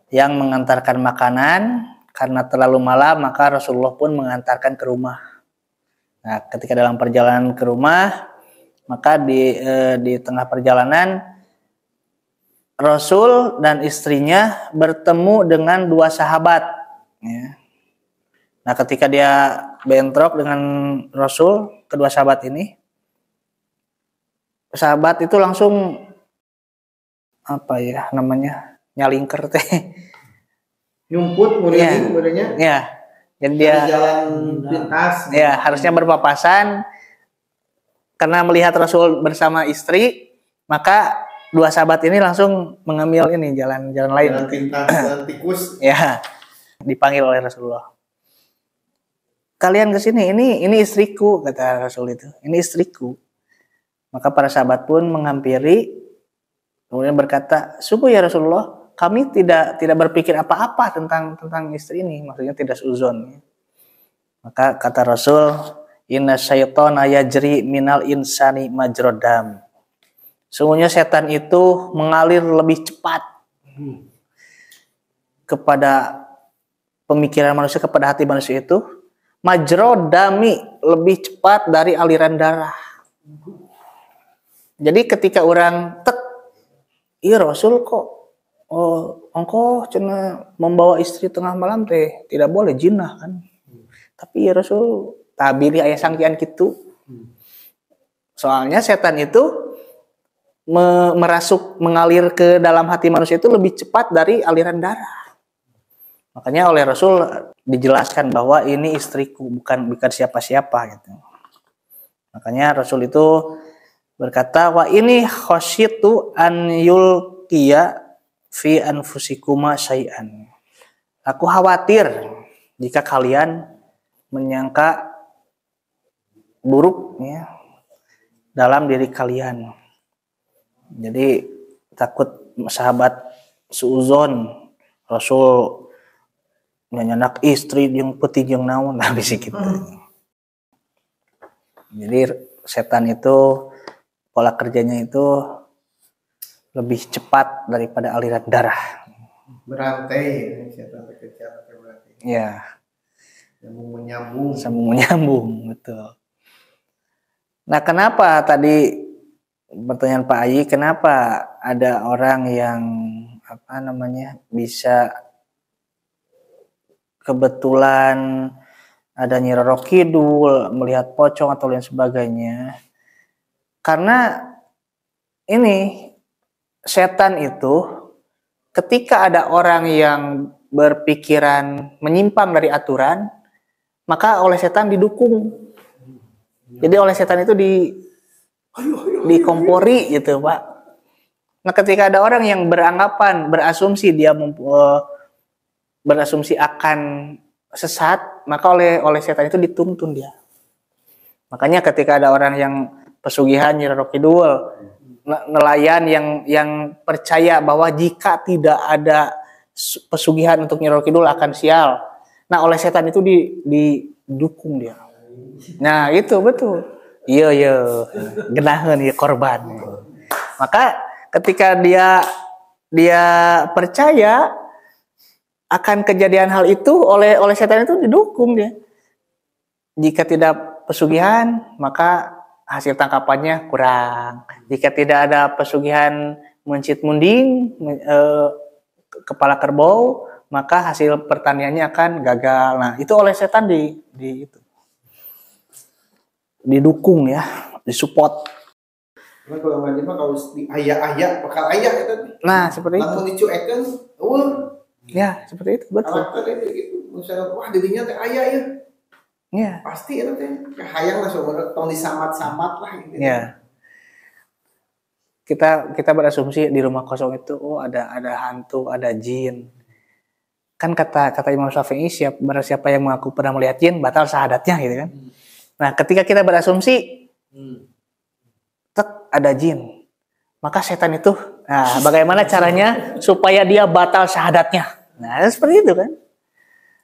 yang mengantarkan makanan. Karena terlalu malam maka Rasulullah pun mengantarkan ke rumah. Nah, ketika dalam perjalanan ke rumah, maka di tengah perjalanan Rasul dan istrinya bertemu dengan dua sahabat. Ya. Nah, ketika dia bentrok dengan Rasul, kedua sahabat ini, sahabat itu langsung nyalingker teh. Nyumput muridnya. Ya. Jadi dia jalan pintas. Ya, harusnya berpapasan. Karena melihat Rasul bersama istri, maka dua sahabat ini langsung mengambil jalan lain. Jalan pintas dan tikus. Ya. Dipanggil oleh Rasulullah. Kalian ke sini, ini istriku, kata Rasul itu. Ini istriku. Maka para sahabat pun menghampiri, kemudian berkata, sungguh ya Rasulullah, kami tidak berpikir apa-apa tentang istri ini, maksudnya tidak suzon. Maka kata Rasul, inna syaitana yajri minal insani majrodam. Sungguhnya setan itu mengalir lebih cepat kepada pemikiran manusia, kepada hati manusia itu, majrodami, lebih cepat dari aliran darah. Jadi ketika orang iya Rasul kok engkau cenah membawa istri tengah malam teh tidak boleh jinah kan. Tapi ya Rasul tabiri aya sangkian kitu. Soalnya setan itu mengalir ke dalam hati manusia itu lebih cepat dari aliran darah. Makanya oleh Rasul dijelaskan bahwa ini istriku, bukan siapa-siapa gitu. Makanya Rasul itu berkata, wa ini khasyitu an yulqiya fi anfusikuma syai'an. Aku khawatir jika kalian menyangka buruk ya dalam diri kalian. Jadi takut sahabat suuzon Rasul nyanyanak istri yang peti yang naon nah bisi gitu. Jadi setan itu pola kerjanya itu lebih cepat daripada aliran darah. Berantai setan kejar berarti. Ya. Nyambung menyambung. Sambung menyambung, betul. Nah, kenapa tadi pertanyaan Pak Ayi, kenapa ada orang yang bisa kebetulan ada Nyi Roro Kidul melihat pocong atau lain sebagainya? Karena ini setan itu ketika ada orang yang berpikiran menyimpang dari aturan, maka oleh setan didukung. Jadi oleh setan itu dikompori gitu, Pak. Nah, ketika ada orang yang beranggapan, berasumsi dia berasumsi akan sesat, maka oleh setan itu dituntun dia. Makanya ketika ada orang yang pesugihan Nyi Roro Kidul, nelayan yang percaya bahwa jika tidak ada pesugihan untuk Nyi Roro Kidul akan sial. Nah, oleh setan itu didukung dia. Nah, itu betul. Iya, genaheun ya korban. Maka ketika dia percaya akan kejadian hal itu, oleh setan itu didukung dia. Jika tidak pesugihan, maka hasil tangkapannya kurang. Jika tidak ada pesugihan mencit munding, kepala kerbau, maka hasil pertaniannya akan gagal. Nah, itu oleh setan didukung ya, disupport. Karena kalau nggak mah kalau di ayah bakal ayah itu. Nah, seperti itu. Lamun dicuekeun, Ya, seperti itu, betul. karakter itu gitu. Misalnya wah dirinya teh ayah ya. Ya. Pasti itu teh hayang lah sebenarnya tong disamat-samat lah gitu. Ya. Kita berasumsi di rumah kosong itu ada hantu, ada jin. Kan kata Imam Syafi'i, siapa yang mengaku pernah melihat jin batal syahadatnya gitu kan. Nah, ketika kita berasumsi ada jin, maka setan itu, nah bagaimana caranya supaya dia batal syahadatnya? Nah, seperti itu kan.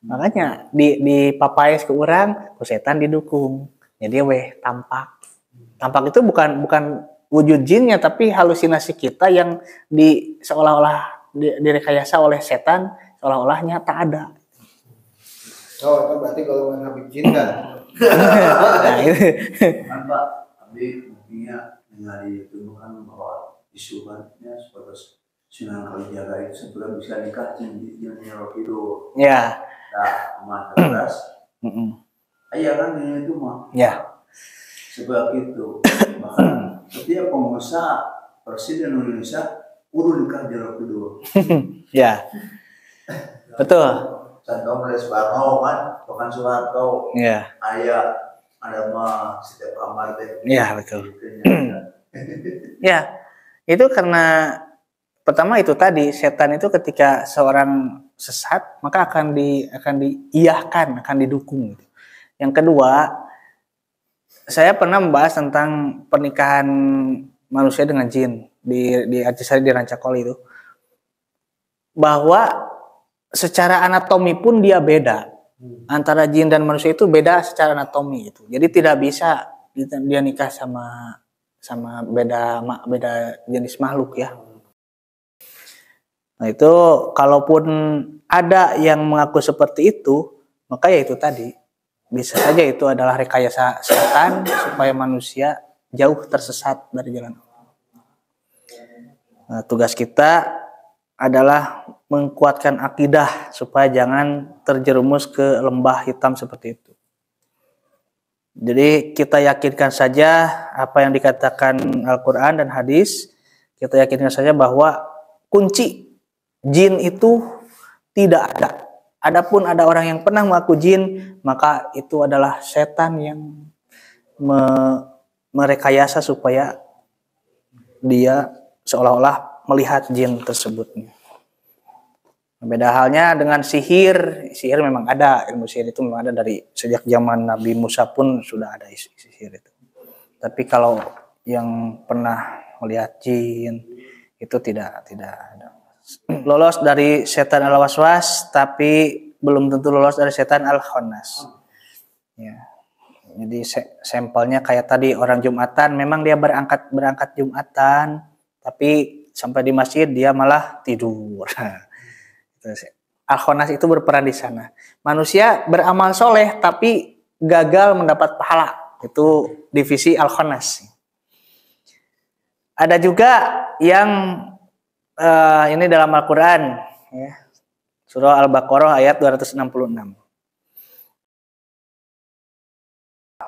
Makanya di papais ke orang, ku setan didukung. Jadi tampak. Tampak itu bukan wujud jinnya, tapi halusinasi kita yang seolah-olah direkayasa oleh setan, seolah-olah nyata ada. Oh, itu berarti kalau Habib jin kan. Nah, itu. Kan Pak, tapi buktinya dengan ditemukan bahwa isuannya sebatas Sunan Kalijaga itu sebelum bisa nikah Nyi Roro Kidul. Ya. Nah, emas terus. Ayah kan ini itu mah. Ya. Sebab itu bahkan setiap pengusaha presiden Indonesia kudu nikah Nyi Roro Kidul. Ya. Betul. Contoh mulai Soekarno kan, bukan Soeharto. Ya. Ayah ada mah setiap kamar deh. Ya, betul. Ya, itu karena pertama itu tadi setan itu ketika seorang sesat maka akan diiyahkan, akan didukung. Yang kedua, saya pernah membahas tentang pernikahan manusia dengan jin di Arjasari di Rancakoli itu, bahwa secara anatomi pun dia beda. Antara jin dan manusia itu beda secara anatomi itu. Jadi tidak bisa dia nikah sama beda jenis makhluk ya. Nah, itu kalaupun ada yang mengaku seperti itu, maka ya itu tadi bisa saja itu adalah rekayasa setan supaya manusia jauh tersesat dari jalan Allah. Nah, tugas kita adalah menguatkan akidah supaya jangan terjerumus ke lembah hitam seperti itu. Jadi kita yakinkan saja apa yang dikatakan Al-Quran dan hadis. Kita yakinkan saja bahwa kunci jin itu tidak ada. Adapun ada orang yang pernah mengaku jin, maka itu adalah setan yang merekayasa supaya dia seolah-olah melihat jin tersebut. Beda halnya dengan sihir. Sihir memang ada, ilmu sihir itu memang ada dari sejak zaman Nabi Musa pun sudah ada sihir itu. Tapi kalau yang pernah melihat jin itu tidak ada. Lolos dari setan al-waswas, tapi belum tentu lolos dari setan al-khannas. Ya. Jadi sampelnya kayak tadi orang Jumatan, memang dia berangkat Jumatan, tapi sampai di masjid dia malah tidur. Al-Khonas itu berperan di sana. Manusia beramal soleh tapi gagal mendapat pahala. Itu divisi Al-Khonas. Ada juga yang ini dalam Al-Quran, ya. Surah Al-Baqarah ayat 266.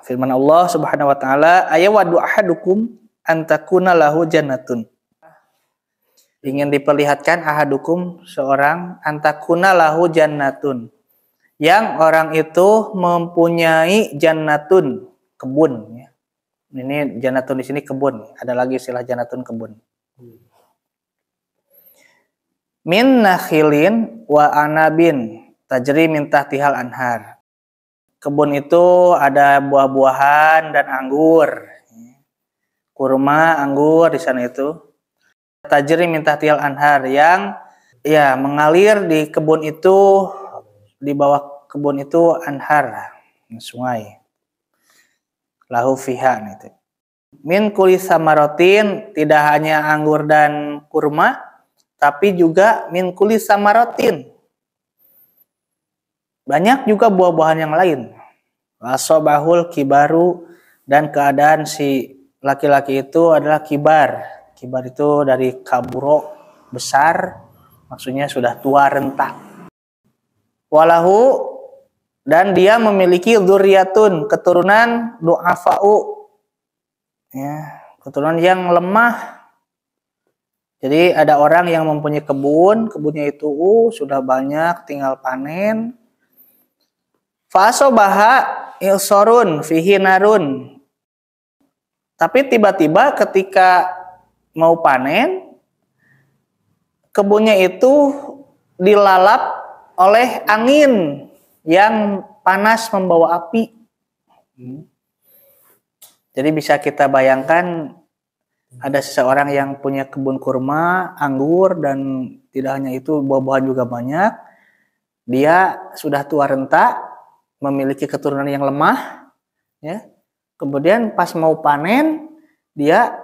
Firman Allah Subhanahu wa taala, "Ayawaddu ahadukum antakuna lahu jannatun." Ingin diperlihatkan ahadukum seorang antakuna lahu jannatun. Yang orang itu mempunyai jannatun, kebun, ya. Ini jannatun di sini kebun. Ada lagi istilah jannatun kebun. Min nakhilin wa anabin tajri min tahtihal anhar. Kebun itu ada buah-buahan dan anggur. Kurma, anggur di sana itu. Tajri min tahtihal anhar yang ya mengalir di kebun itu, di bawah kebun itu anhar, sungai. Lahu fiha itu. Min kulli samaratin, tidak hanya anggur dan kurma, tapi juga min kulli samaratin. Banyak juga buah-buahan yang lain. Wasobahul kibaru, dan keadaan si laki-laki itu adalah kibar. Kibar itu dari kaburo, besar, maksudnya sudah tua renta. Walahu, dan dia memiliki dzurriyyatun, keturunan du'afa'u, ya, keturunan yang lemah. Jadi ada orang yang mempunyai kebun, kebunnya itu sudah banyak, tinggal panen. Fasobaha ilsorun fihi narun. Tapi tiba-tiba ketika mau panen, kebunnya itu dilalap oleh angin yang panas membawa api. Jadi bisa kita bayangkan ada seseorang yang punya kebun kurma, anggur, dan tidak hanya itu, buah-buahan juga banyak. Dia sudah tua renta, memiliki keturunan yang lemah, ya. Kemudian pas mau panen, dia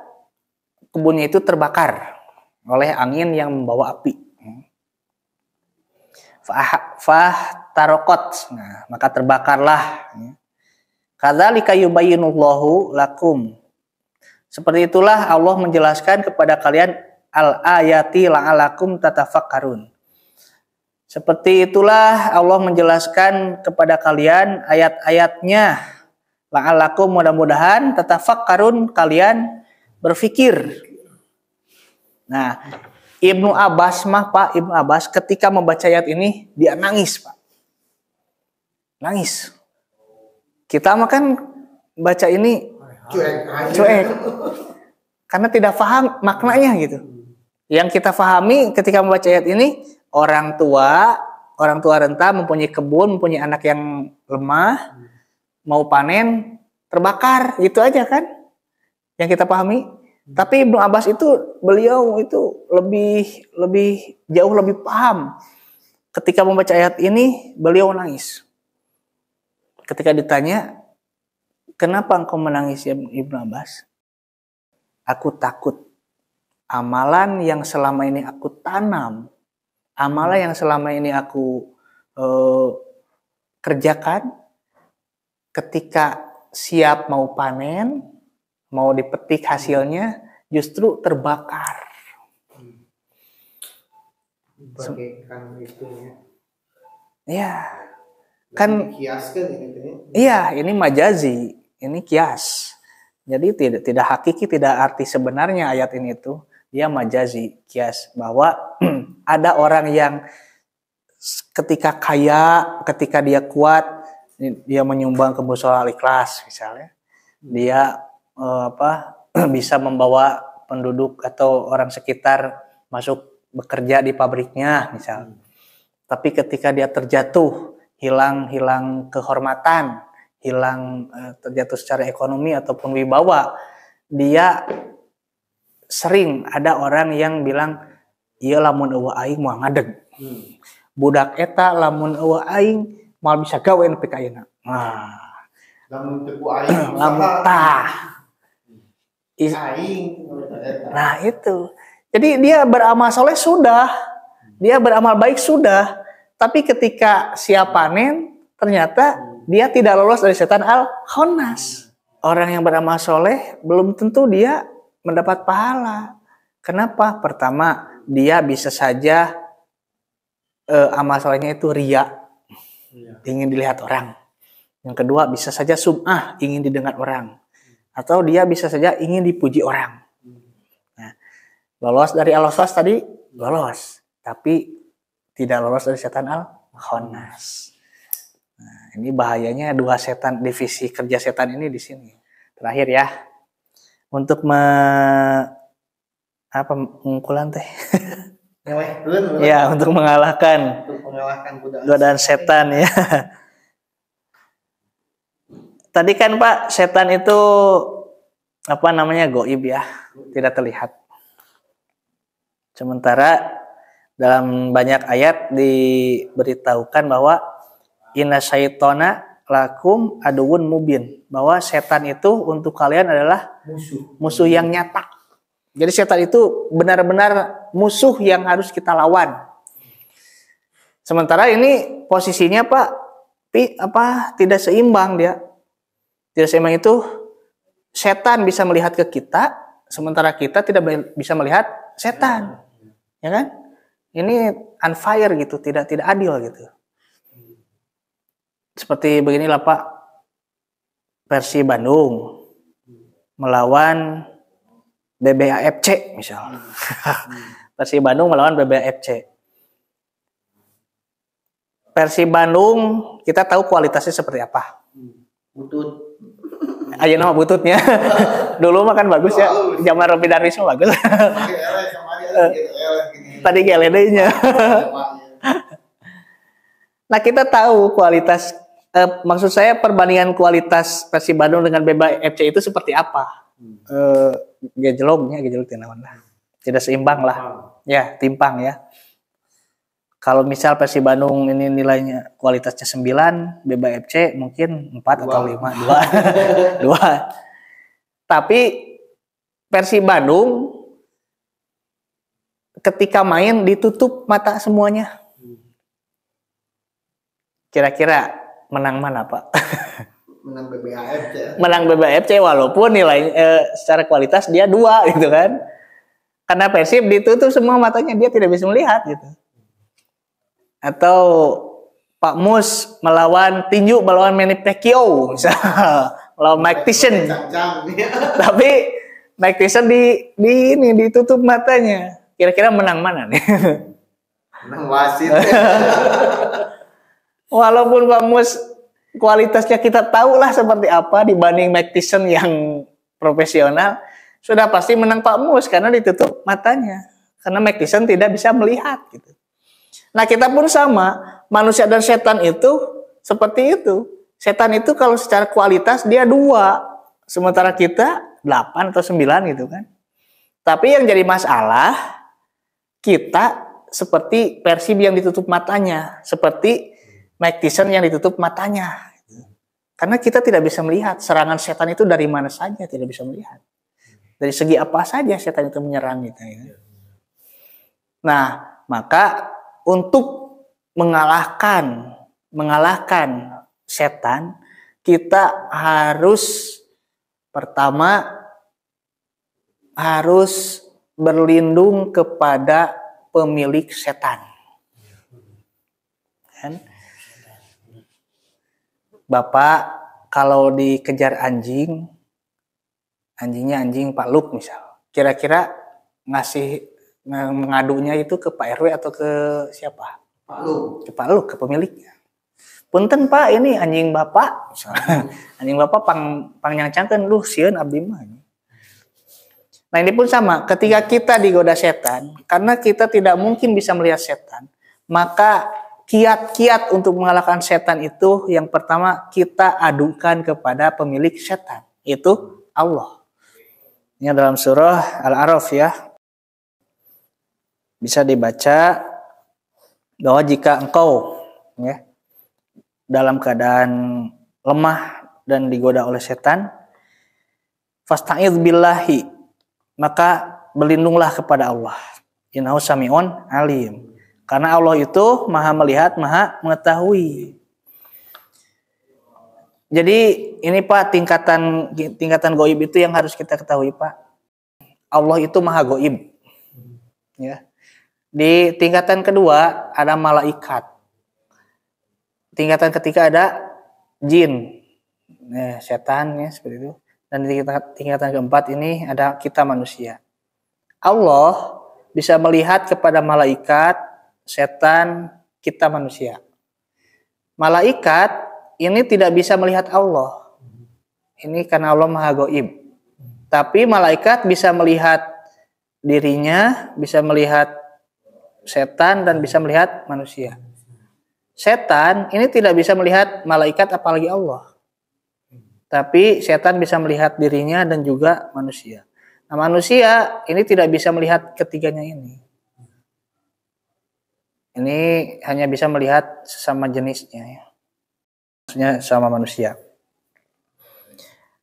kebunnya itu terbakar oleh angin yang membawa api. Tarokot, nah, maka terbakarlah. Kadzalika yubayyinullahu lakum. Seperti itulah Allah menjelaskan kepada kalian al-ayati la'alakum tatafakkarun. Seperti itulah Allah menjelaskan kepada kalian ayat-ayatnya la'alakum, mudah-mudahan tatafakkarun, kalian berfikir. Nah, Ibnu Abbas Ibnu Abbas ketika membaca ayat ini dia nangis, Pak. Nangis. Kita mah kan baca ini cuek. Karena tidak paham maknanya gitu. Yang kita pahami ketika membaca ayat ini, orang tua renta mempunyai kebun, mempunyai anak yang lemah, mau panen, terbakar, gitu aja kan yang kita pahami. Tapi Ibnu Abbas itu, beliau itu lebih jauh lebih paham. Ketika membaca ayat ini, beliau nangis. Ketika ditanya, kenapa engkau menangis ya Ibnu Abbas? Aku takut amalan yang selama ini aku tanam, amalan yang selama ini aku kerjakan, ketika siap mau panen, mau dipetik hasilnya, justru terbakar. Bagaikan itu ya. Ya, kan Kiaskan ini. iya, ini majazi, ini kias. Jadi tidak hakiki, tidak arti sebenarnya ayat ini tuh. Dia majazi, kias, bahwa ada orang yang ketika kaya, ketika dia kuat, dia menyumbang ke Mushola Al-Ikhlas misalnya. Dia bisa membawa penduduk atau orang sekitar masuk bekerja di pabriknya misalnya. Tapi ketika dia terjatuh, hilang kehormatan, terjatuh secara ekonomi ataupun wibawa, dia sering ada orang yang bilang, iya lamun eueuh aing moal ngadeg. Budak eta lamun eueuh aing moal bisa gawe nepi ka ayeuna. Nah, Lamun tepu aing. lamun tah. Aing. Nah itu. Jadi dia beramal soleh sudah, dia beramal baik sudah, Tapi ketika siap panen, ternyata dia tidak lolos dari setan al-khannas. Orang yang beramal soleh belum tentu dia mendapat pahala. Kenapa? Pertama, dia bisa saja amal solehnya itu riya, ingin dilihat orang. Yang kedua, bisa saja sum'ah, ingin didengar orang. Atau dia bisa saja ingin dipuji orang. Nah, lolos dari al-waswas tadi, lolos. Tapi tidak lolos dari setan al-khannas. Nah, ini bahayanya dua setan, divisi kerja setan ini di sini. Terakhir ya, untuk pengumpulan teh. Ya, untuk mengalahkan godaan setan ya. Tadi kan Pak, setan itu goib ya, tidak terlihat. Sementara dalam banyak ayat diberitahukan bahwa inna syaitona lakum aduwwun mubin, bahwa setan itu untuk kalian adalah musuh yang nyata. Jadi setan itu benar-benar musuh yang harus kita lawan. Sementara ini posisinya Pak, tidak seimbang dia. Tidak seimbang itu, setan bisa melihat ke kita, sementara kita tidak bisa melihat setan, ya kan? Ini unfair gitu, tidak adil gitu. Seperti beginilah Pak, Persib Bandung melawan BBAFC misal. Persib Bandung melawan BBAFC. Persib Bandung kita tahu kualitasnya seperti apa. Butut. Aja nama bututnya. Dulu mah kan bagus ya. Zaman Robi Darwis mah bagus. Tadi GLD-nya. Nah, kita tahu kualitas maksud saya perbandingan kualitas Persib Bandung dengan BBFC itu seperti apa? Gejlog tidak seimbang lah. Ya, timpang ya. Kalau misal Persib Bandung ini nilainya kualitasnya 9, BBFC mungkin 4 atau 5, 2. Tapi Persib Bandung ketika main ditutup mata semuanya. Kira-kira menang mana, Pak? Menang BBAFC. Menang BBAFC walaupun nilai secara kualitas dia 2 gitu kan. Karena Persib ditutup semua matanya, dia tidak bisa melihat gitu. Atau Pak Mus melawan tinju melawan Manny Pacquiao misalnya, melawan Mike Tyson. Tapi Mike Tyson ditutup matanya. Kira-kira menang mana nih? Menang wasit. Walaupun Pak Mus kualitasnya kita tahu lah seperti apa dibanding Mike Tyson yang profesional, sudah pasti menang Pak Mus karena ditutup matanya. Karena Mike Tyson tidak bisa melihat gitu. Nah, kita pun sama, manusia dan setan itu seperti itu. Setan itu kalau secara kualitas dia 2, sementara kita 8 atau 9 gitu kan. Tapi yang jadi masalah, kita seperti Persib yang ditutup matanya, seperti Mike Tyson yang ditutup matanya. Karena kita tidak bisa melihat serangan setan itu dari mana saja, tidak bisa melihat. Dari segi apa saja setan itu menyerang kita. Ya. Nah, maka untuk mengalahkan setan, kita harus pertama harus berlindung kepada pemilik setan. Kan? Bapak kalau dikejar anjing, anjingnya anjing Pak Luk misal, kira-kira mengadunya itu ke Pak RW atau ke siapa? Pak Luk. Ke Pak Luk, ke pemiliknya. Punten Pak, ini anjing Bapak. Anjing Bapak pang nyangcangkeun lu sieun abdi mah. Nah, ini pun sama, ketika kita digoda setan, karena kita tidak mungkin bisa melihat setan, maka kiat-kiat untuk mengalahkan setan itu yang pertama kita adukan kepada pemilik setan, itu Allah. Ini dalam surah Al-A'raf ya. Bisa dibaca bahwa jika engkau ya dalam keadaan lemah dan digoda oleh setan, fasta'idz billahi, maka berlindunglah kepada Allah. Innahu sami'un alim. Karena Allah itu maha melihat, maha mengetahui. Jadi ini Pak, tingkatan gaib itu yang harus kita ketahui Pak. Allah itu maha gaib. Ya. Di tingkatan kedua ada malaikat. Tingkatan ketiga ada jin. Setan ya seperti itu. Dan di tingkatan keempat ini ada kita manusia. Allah bisa melihat kepada malaikat, setan, kita manusia. Malaikat ini tidak bisa melihat Allah. Ini karena Allah maha gaib. Tapi malaikat bisa melihat dirinya, bisa melihat setan, dan bisa melihat manusia. Setan ini tidak bisa melihat malaikat apalagi Allah. Tapi setan bisa melihat dirinya dan juga manusia. Nah, manusia ini tidak bisa melihat ketiganya ini. Ini hanya bisa melihat sesama jenisnya, ya. Maksudnya sama manusia.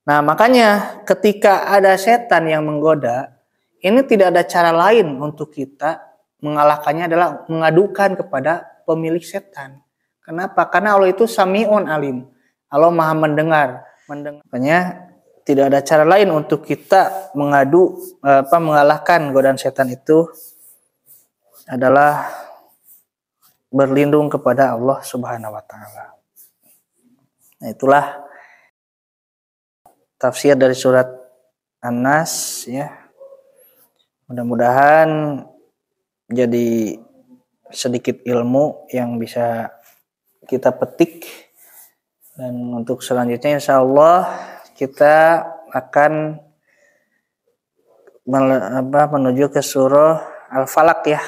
Nah, makanya ketika ada setan yang menggoda, ini tidak ada cara lain untuk kita mengalahkannya adalah mengadukan kepada pemilik setan. Kenapa? Karena Allah itu Sami'un Alim. Allah maha mendengar. Makanya tidak ada cara lain untuk kita mengalahkan godaan setan itu adalah berlindung kepada Allah Subhanahu wa taala. Nah, itulah tafsir dari surat An-Nas ya. Mudah-mudahan jadi sedikit ilmu yang bisa kita petik. Dan untuk selanjutnya insya Allah kita akan menuju ke surah Al-Falaq ya.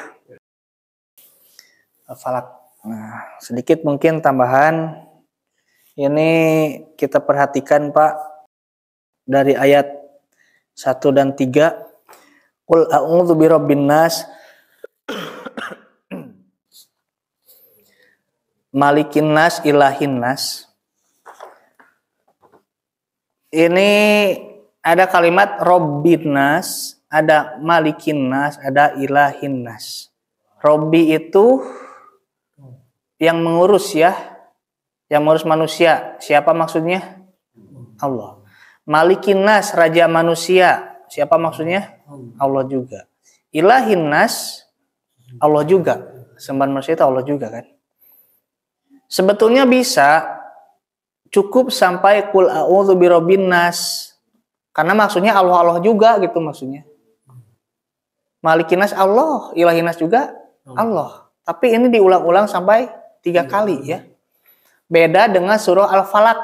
Al-Falaq. Nah, sedikit mungkin tambahan. Ini kita perhatikan Pak dari ayat 1 dan 3. Qul a'udzu birabbin nas malikin nas ilahin nas. Ini ada kalimat Robbin nas, ada Malikin nas, ada Ilahin nas. Robbi itu yang mengurus ya, yang mengurus manusia. Siapa maksudnya? Allah. Malikin nas, raja manusia. Siapa maksudnya? Allah juga. Ilahin nas, Allah juga. Sembahan manusia itu Allah juga kan. Sebetulnya bisa cukup sampai qul a'udzu birabbin nas. Karena maksudnya Allah juga gitu maksudnya. Malikin nas Allah, ilahin nas juga Allah. Tapi ini diulang-ulang sampai 3 kali ya. Beda dengan surah Al-Falaq.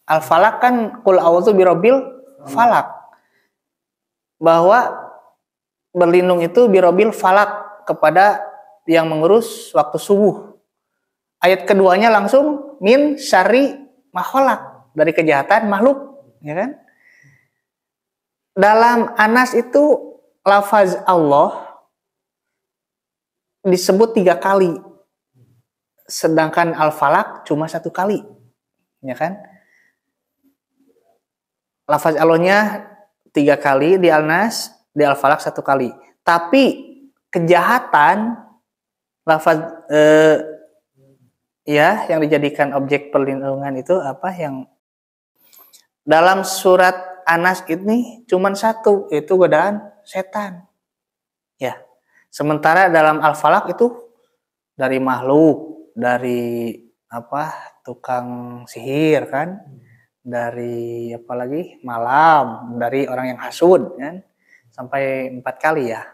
Al-Falaq kan qul a'udzu birabbil falaq. Bahwa berlindung itu birabbil falaq kepada yang mengurus waktu subuh. Ayat keduanya langsung min syarri makhluk, dari kejahatan makhluk, ya kan? Dalam Anas itu lafaz Allah disebut 3 kali, sedangkan Al-Falaq cuma 1 kali, ya kan? Lafaz Allahnya 3 kali di Al-Nas, di Al-Falaq 1 kali. Tapi kejahatan lafaz ya yang dijadikan objek perlindungan itu apa yang dalam surat Anas ini cuma 1, yaitu godaan setan. Ya. Sementara dalam Al-Falaq itu dari makhluk, dari tukang sihir kan, dari apalagi malam, dari orang yang hasud kan, sampai 4 kali ya.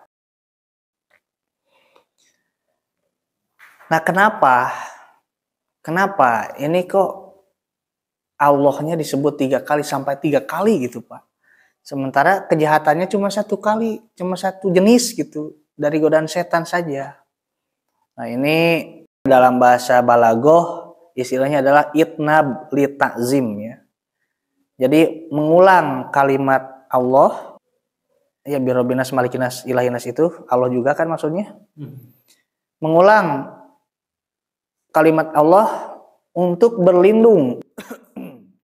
Nah, kenapa ini kok Allahnya disebut 3 kali sampai 3 kali gitu Pak? Sementara kejahatannya cuma 1 kali, cuma 1 jenis gitu, dari godaan setan saja. Nah, ini dalam bahasa balagoh istilahnya adalah itnab li ta'zim ya. Jadi mengulang kalimat Allah ya, birabbinas malikinas ilahinas itu Allah juga kan maksudnya. Mengulang kalimat Allah untuk berlindung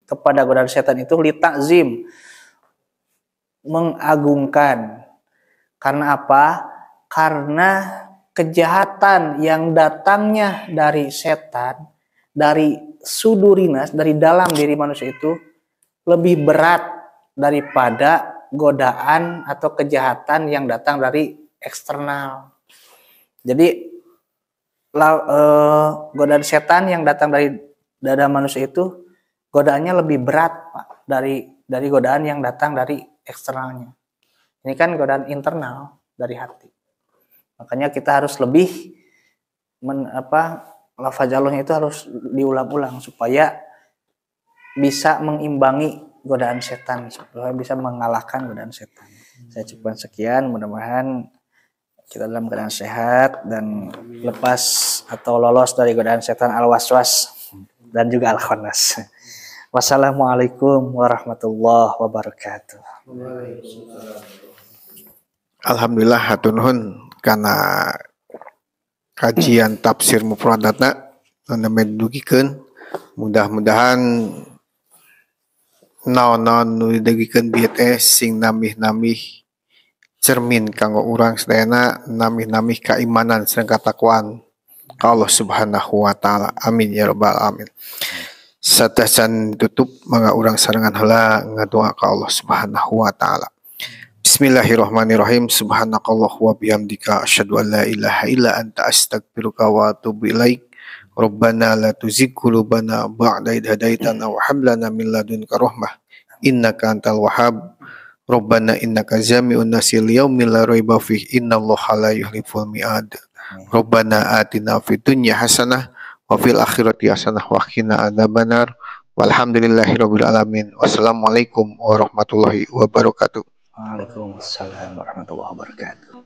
kepada godaan setan itu li ta'zim, mengagungkan. Karena apa? Karena kejahatan yang datangnya dari setan, dari sudurinas, dari dalam diri manusia itu lebih berat daripada godaan atau kejahatan yang datang dari eksternal. Jadi godaan setan yang datang dari dada manusia itu godaannya lebih berat, Pak, dari godaan yang datang dari eksternalnya. Ini kan godaan internal dari hati. Makanya kita harus lebih lafazalnya itu harus diulang-ulang supaya bisa mengimbangi godaan setan, supaya bisa mengalahkan godaan setan. Saya cukupkan sekian, mudah-mudahan kita dalam keadaan sehat dan lepas atau lolos dari godaan setan al-waswas dan juga al-khannas. Wassalamualaikum warahmatullahi wabarakatuh. Alhamdulillah hatur nuhun karena kajian tafsir mufradatna anu medugikeun, mudah-mudahan naon-naon nu didegikeun bieu teh sing namih-namih cermin kanggo urang sadayana, namih-namih keimanan sareng katakwaan ka Allah Subhanahu wa taala. Amin ya rabbal alamin. Satasan tutup mangga urang sarengan heula ngadoa ka Allah Subhanahu wa taala. Bismillahirrahmanirrahim. Subhanakallah wa bihamdika asyhadu an la ilaha illa anta astaghfiruka wa atubu ilaik. Rabbana la tuzigh qulubana ba'da idh hadaitana wa hab lana min ladunka rahmah innaka antal wahhab. Rabbana innaka jami'un nasi liyaumil la raiba fihi innallaha la yukhliful mi'ad. Rabbana atina fid dunya hasanah wa fil akhirati hasanah wa qina adzabannar. Walhamdulillahirabbil alamin. Wassalamualaikum warahmatullahi wabarakatuh. Waalaikumsalam warahmatullahi wabarakatuh.